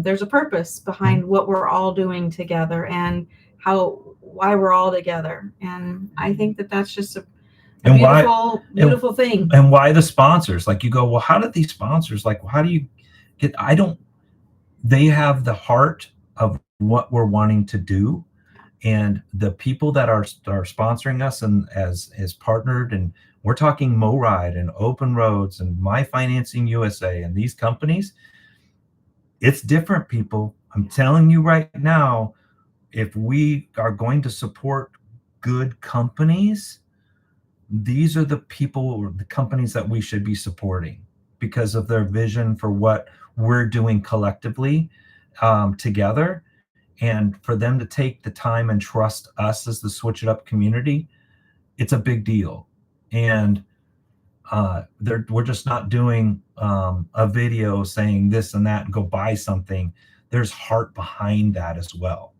There's a purpose behind what we're all doing together and why we're all together. And I think that's just a beautiful thing. And why the sponsors? Like, you go, well, how did these sponsors, like, how do you get, they have the heart of what we're wanting to do. And the people that are sponsoring us and as partnered, and we're talking MoRide and Open Roads and My Financing USA and these companies, it's different, people. I'm telling you right now, if we are going to support good companies, these are the people or the companies that we should be supporting because of their vision for what we're doing collectively together. And for them to take the time and trust us as the Switch It Up community, it's a big deal. And we're just not doing a video saying this and that and go buy something. There's heart behind that as well.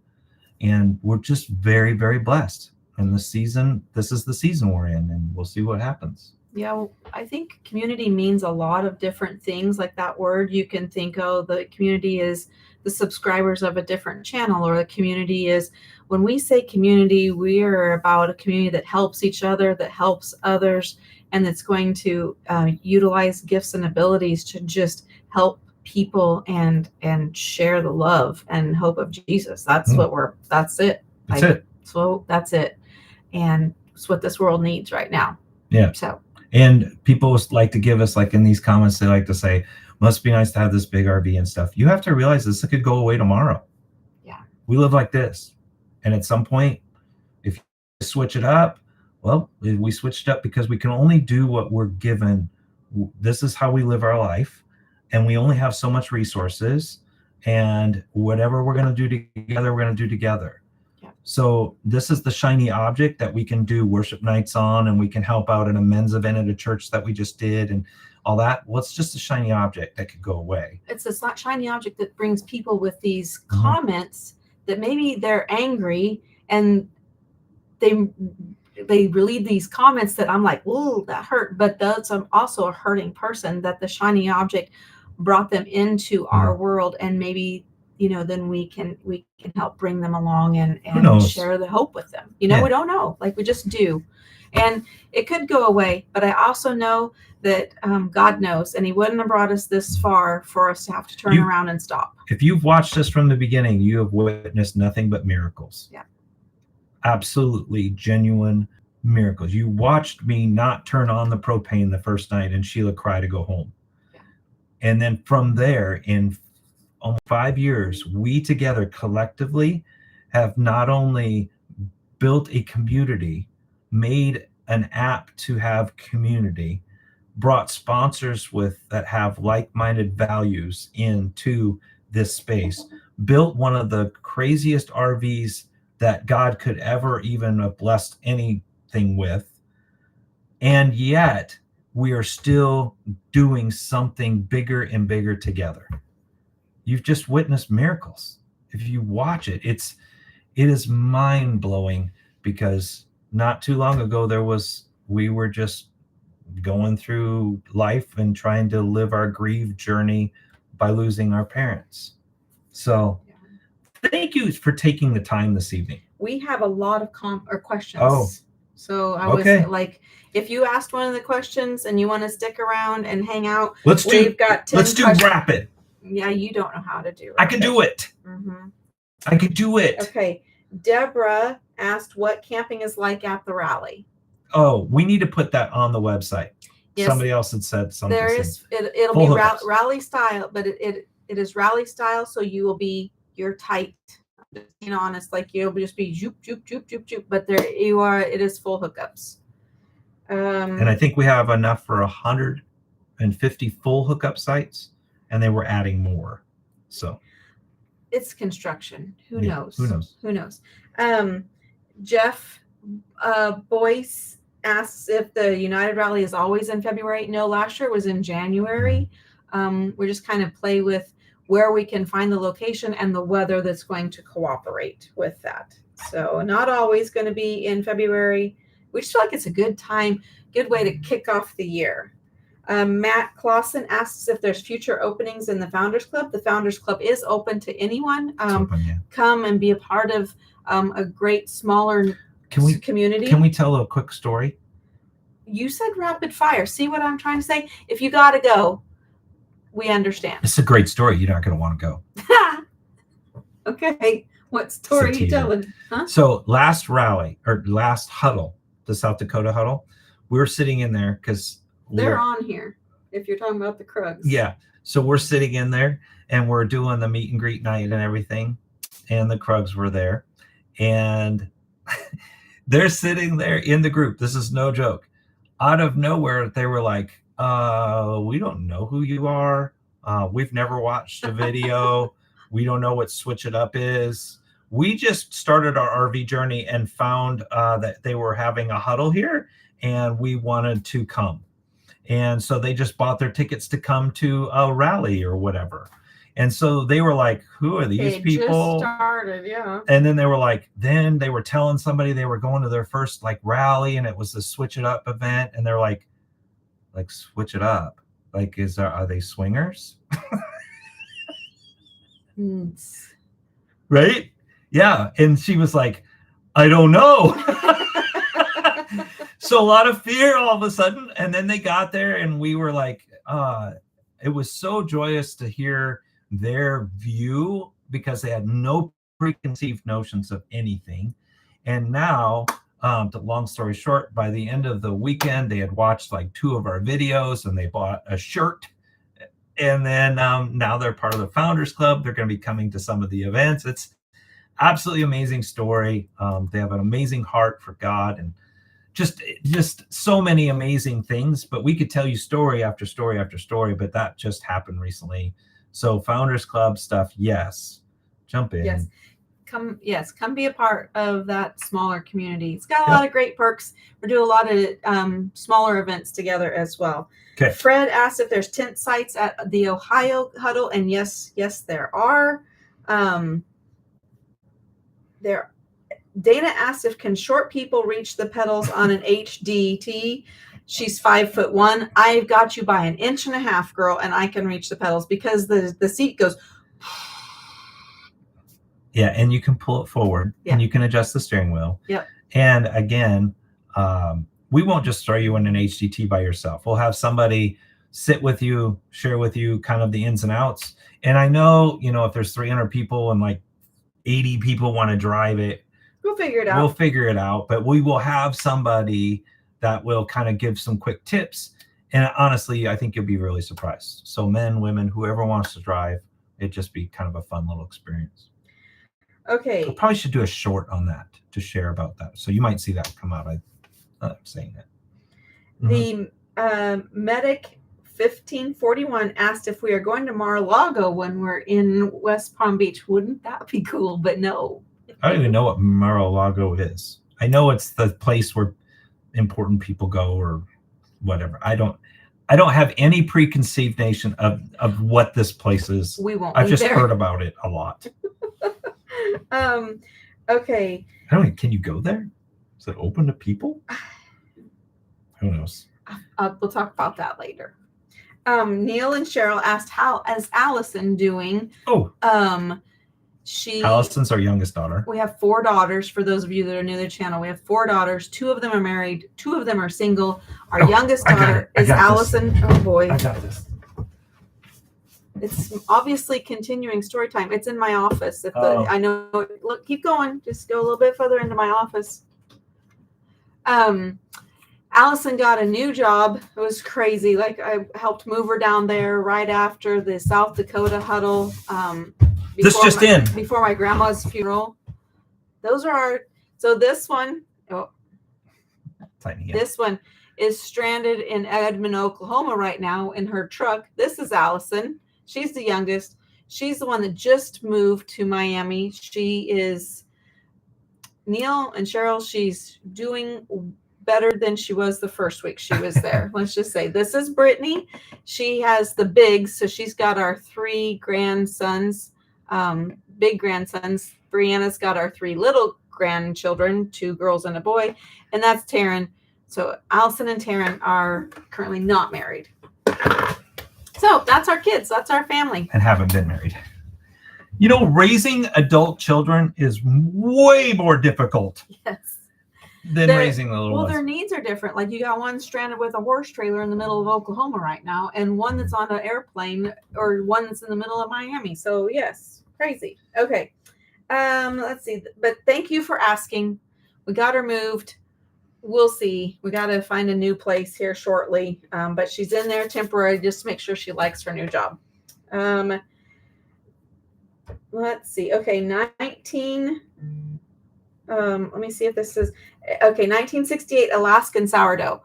And we're just very, very blessed. And this is the season we're in, and we'll see what happens. Yeah, well, I think community means a lot of different things. Like that word, you can think, oh, the community is the subscribers of a different channel, or the community is, when we say community, we are about a community that helps each other, that helps others, and that's going to utilize gifts and abilities to just help people and share the love and hope of Jesus. That's that's it. That's it. So that's it. And it's what this world needs right now. Yeah. So, and people like to give us, like in these comments, they like to say, must be nice to have this big RV and stuff. You have to realize this could go away tomorrow. Yeah. We live like this. And at some point, if you switch it up, well, we switched up because we can only do what we're given. This is how we live our life. And we only have so much resources. And whatever we're going to do together, we're going to do together. Yeah. So this is the shiny object that we can do worship nights on, and we can help out in a men's event at a church that we just did and all that. Well, it's just a shiny object that could go away. It's this shiny object that brings people with these comments that maybe they're angry, and they relieve these comments that I'm like, "Ooh, that hurt." But that's also a hurting person that the shiny object brought them into our world, and maybe, then we can help bring them along and share the hope with them. We don't know, like we just do. And it could go away, but I also know that God knows, and he wouldn't have brought us this far for us to have to turn around and stop. If you've watched us from the beginning, you have witnessed nothing but miracles. Yeah. Absolutely genuine miracles. You watched me not turn on the propane the first night and Sheila cry to go home. Yeah. And then from there, in almost 5 years, we together collectively have not only built a community, made an app to have community, brought sponsors that have like-minded values into this space, built one of the craziest RVs that God could ever even have blessed anything with. And yet we are still doing something bigger and bigger together. You've just witnessed miracles. If you watch it, it is mind-blowing, because not too long ago we were just going through life and trying to live our grief journey by losing our parents. So thank you for taking the time this evening. We have a lot of questions. Oh. So I was like, if you asked one of the questions and you want to stick around and hang out, let's do questions. rapid. Yeah, you don't know how to do it. I can do it. I can do it. Okay. Deborah asked what camping is like at the rally. Oh, we need to put that on the website. Yes. Somebody else had said something. There is, it'll be rally style, but it is rally style. So you're tight, being honest, like you'll just be zoop, zoop, zoop, zoop, zoop, but there you are. It is full hookups. And I think we have enough for 150 full hookup sites, and they were adding more. So it's construction. Who knows? Who knows? Jeff Boyce asks if the United Rally is always in February. No, last year it was in January. We just kind of play with where we can find the location and the weather that's going to cooperate with that. So not always going to be in February. We just feel like it's a good time, good way to kick off the year. Matt Clausen asks if there's future openings in the Founders Club. The Founders Club is open to anyone. Come and be a part of a great smaller community. Can we tell a quick story? You said rapid fire. See what I'm trying to say? If you got to go, we understand. It's a great story. You're not going to want to go. Okay. What story are you telling? Huh? So last huddle, the South Dakota huddle, we were sitting in there because they're on here. If you're talking about the Krugs. Yeah. So we're sitting in there and we're doing the meet and greet night and everything. And the Krugs were there. And they're sitting there in the group. This is no joke. Out of nowhere, they were like, we don't know who you are. We've never watched a video. We don't know what Switch It Up is. We just started our RV journey and found that they were having a huddle here, and we wanted to come. And so they just bought their tickets to come to a rally or whatever. And so they were like, who are these people? Just started, yeah. And then they were like, then they were telling somebody they were going to their first rally, and it was the Switch It Up event. And they're like Switch It Up. Are they swingers? Right? Yeah. And she was like, I don't know. So a lot of fear all of a sudden. And then they got there and we were like, it was so joyous to hear their view because they had no preconceived notions of anything. And now, long story short, by the end of the weekend, they had watched like 2 of our videos and they bought a shirt. And then now they're part of the Founders Club. They're going to be coming to some of the events. It's absolutely amazing story. They have an amazing heart for God and just so many amazing things. But we could tell you story after story after story, but that just happened recently. So Founders Club stuff, yes. Jump in. Yes. Come be a part of that smaller community. It's got a lot of great perks. We're doing a lot of smaller events together as well. Okay. Fred asked if there's tent sites at the Ohio huddle, and yes, there are. Dana asked if can short people reach the pedals on an HDT. She's 5'1". I've got you by 1.5 inches, girl, and I can reach the pedals because the seat goes. Yeah, and you can pull it forward, and you can adjust the steering wheel. Yep. And again, we won't just throw you in an HDT by yourself. We'll have somebody sit with you, share with you kind of the ins and outs. And I know, if there's 300 people and like 80 people want to drive it, we'll figure it out. We'll figure it out. But we will have somebody that will kind of give some quick tips. And honestly, I think you'll be really surprised. So men, women, whoever wants to drive, it'd just be kind of a fun little experience. Okay. I probably should do a short on that to share about that. So you might see that come out. I'm saying that. The medic 1541 asked if we are going to Mar-a-Lago when we're in West Palm Beach. Wouldn't that be cool? But no. I don't even know what Mar-a-Lago is. I know it's the place where important people go or whatever. I don't have any preconceived notion of what this place is. We won't. I've just heard about it a lot. Okay. Can you go there? Is it open to people? Who knows? We'll talk about that later. Neil and Cheryl asked, how is Allison doing? Allison's our youngest daughter. We have 4 daughters. For those of you that are new to the channel, we have 4 daughters. 2 of them are married. 2 of them are single. Our youngest daughter is Allison. Oh boy. I got this. It's obviously continuing story time. It's in my office. I know. Look, keep going. Just go a little bit further into my office. Allison got a new job. It was crazy. Like I helped move her down there right after the South Dakota huddle. Before my grandma's funeral. Those are so this one. This one is stranded in Edmond, Oklahoma right now in her truck. This is Allison. She's the youngest. She's the one that just moved to Miami. She is Neil and Cheryl. She's doing better than she was the first week she was there. Let's just say this is Brittany. She has the bigs. So she's got our 3 grandsons, big grandsons. Brianna's got our 3 little grandchildren, 2 girls and a boy. And that's Taryn. So Allison and Taryn are currently not married. So that's our kids. That's our family. And haven't been married. Raising adult children is way more difficult. Yes. Than raising the little ones. Their needs are different. Like you got one stranded with a horse trailer in the middle of Oklahoma right now, and one that's on an airplane, or one that's in the middle of Miami. So yes, crazy. Okay. Let's see. But thank you for asking. We got her moved. We'll see. We got to find a new place here shortly. But she's in there temporary just to make sure she likes her new job. Let's see. Okay, 19. Let me see if this is okay. 1968 Alaskan sourdough,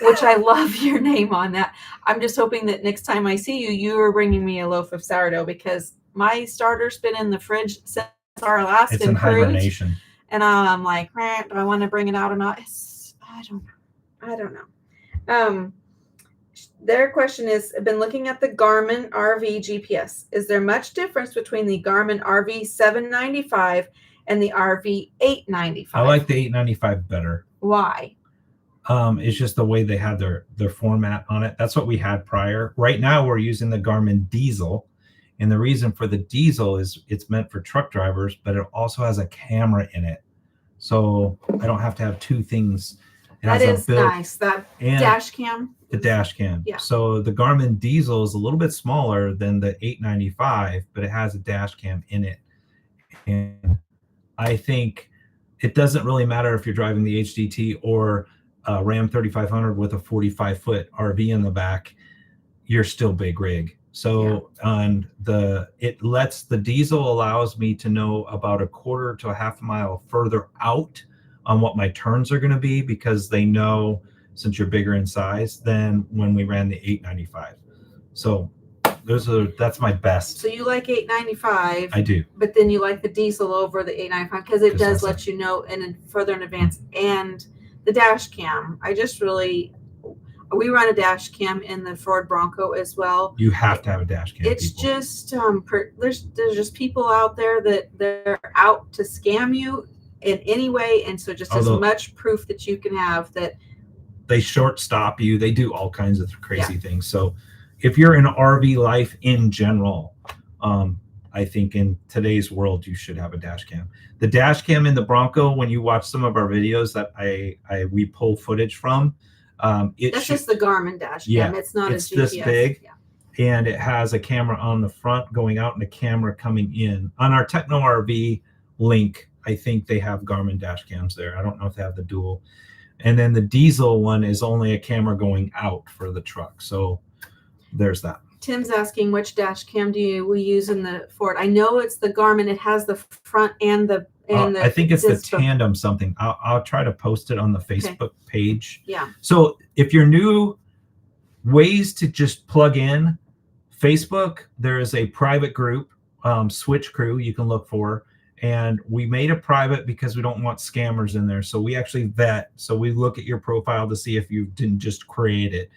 which I love your name on that. I'm just hoping that next time I see you, you are bringing me a loaf of sourdough because my starter's been in the fridge since our Alaskan It's in cruise. hibernation. And I'm like, do I want to bring it out or not? I don't know. Their question is, I've been looking at the Garmin RV GPS. Is there much difference between the Garmin RV 795 and the RV 895? I like the 895 better. Why? It's just the way they had their format on it. That's what we had prior. Right now we're using the Garmin Diesel, And the reason for the diesel is it's meant for truck drivers, but it also has a camera in it. So I don't have to have two things. That is nice. That dash cam. The dash cam. Yeah. So the Garmin diesel is a little bit smaller than the 895, but it has a dash cam in it. And I think it doesn't really matter if you're driving the HDT or Ram 3500 with a 45-foot RV in the back, you're still big rig. So on the diesel allows me to know about a quarter to a half a mile further out on what my turns are going to be, because they know, since you're bigger in size, than when we ran the 895. So that's my best. So you like 895? I do. But then you like the diesel over the 895 because it does let you know further in advance. And the dash cam, we run a dash cam in the Ford Bronco as well. You have to have a dash cam. It's just there's just people out there that they're out to scam you in any way, and so just as much proof that you can have that they short stop you, they do all kinds of crazy things. So if you're in RV life in general, I think in today's world you should have a dash cam. The dash cam in the Bronco, when you watch some of our videos that we pull footage from, that's just the Garmin dash cam. It's not it's a GPS. This big, and it has a camera on the front going out and a camera coming in. On our Techno RV link, I think they have Garmin dash cams there. I don't know if they have the dual. And then the diesel one is only a camera going out for the truck. So there's that. Tim's asking, which dash cam we use in the Ford? I know it's the Garmin. It has the front and the I think it's the tandem something. I'll try to post it on the Facebook page. Yeah. So if you're new, ways to just plug in Facebook, there is a private group, Switch Crew, you can look for. And we made it private because we don't want scammers in there. So we actually vet. So we look at your profile to see if you didn't just create it.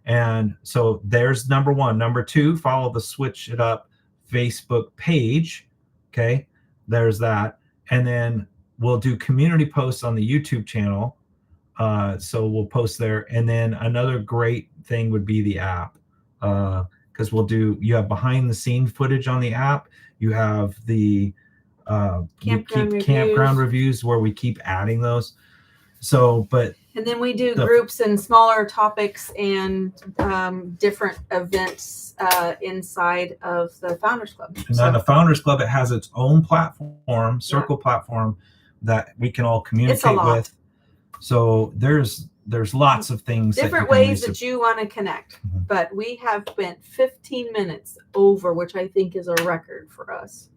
And so there's number one. Number two, follow the Switch It Up Facebook page. Okay, there's that. And then we'll do community posts on the YouTube channel. So we'll post there. And then another great thing would be the app. Because you have behind the scene footage on the app. You have the campground reviews where we keep adding those. So, and then we do groups and smaller topics and different events inside of the Founders Club. And then the Founders Club, it has its own platform, circle platform that we can all communicate with. So there's lots of things, different ways that you want to connect. But we have spent 15 minutes over, which I think is a record for us.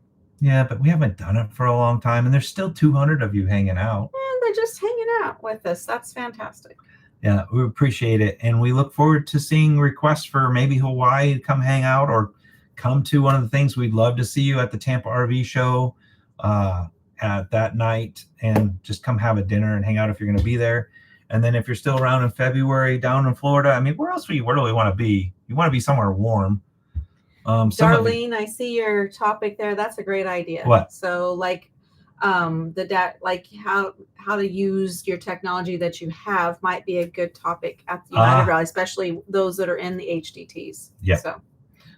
Yeah, but we haven't done it for a long time, and there's still 200 of you hanging out. And they're just hanging out with us. That's fantastic. Yeah, we appreciate it, and we look forward to seeing requests for maybe Hawaii to come hang out or come to one of the things. We'd love to see you at the Tampa RV show at that night, and just come have a dinner and hang out if you're going to be there. And then if you're still around in February down in Florida, I mean, where else do you really want to be? You want to be somewhere warm. Darlene, I see your topic there. That's a great idea. What? So like how to use your technology that you have might be a good topic at the United Rally, especially those that are in the HDTs. Yeah.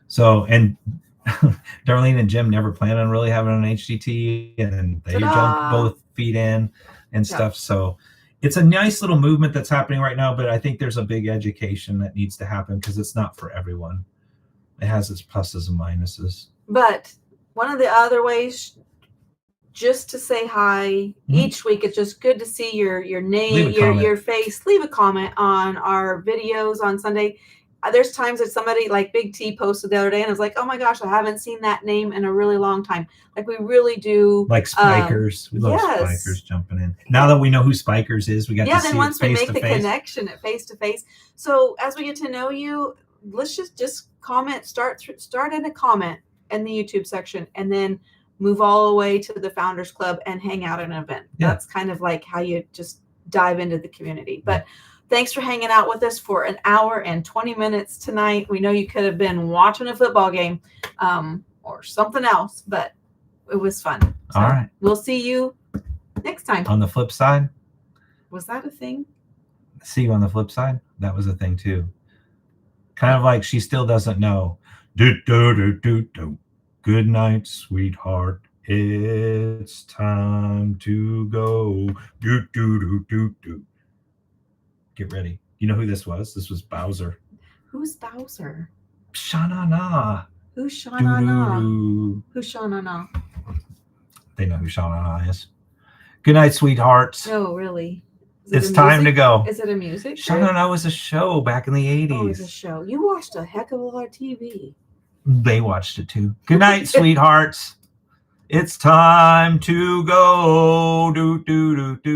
So and Darlene and Jim never plan on really having an HDT, and they jump both feet in and stuff. So it's a nice little movement that's happening right now, but I think there's a big education that needs to happen because it's not for everyone. It has its pluses and minuses. But one of the other ways, just to say hi each week, it's just good to see your name, your face. Leave a comment on our videos on Sunday. There's times that somebody like Big T posted the other day, and I was like, oh my gosh, I haven't seen that name in a really long time. Like, we really do. Like Spikers. We love Spikers jumping in. Now that we know who Spikers is, we got to see then once it face we make to the face. connection at face to face. So as we get to know you, let's just comment, start in a comment in the YouTube section, and then move all the way to the Founders Club and hang out at an event. Yeah. That's kind of like how you just dive into the community. But thanks for hanging out with us for an hour and 20 minutes tonight. We know you could have been watching a football game or something else, but it was fun. So all right. We'll see you next time. On the flip side. Was that a thing? See you on the flip side. That was a thing too. Kind of like she still doesn't know. Do, do, do, do, do. Good night, sweetheart. It's time to go. Do, do, do, do, do. Get ready. You know who this was? This was Bowser. Who's Bowser? Sha-na-na. Who's Sha-na-na? Doo-doo-doo. Who's Sha-na-na? They know who Sha-na-na is. Good night, sweethearts. No, really. Is it It's a time to music- go. Is it a music? group? Sha-na-na was a show back in the 80s. Oh, it's a show. You watched a heck of a lot of TV. They watched it too. Good night, sweethearts. It's time to go. Do, do, do, do.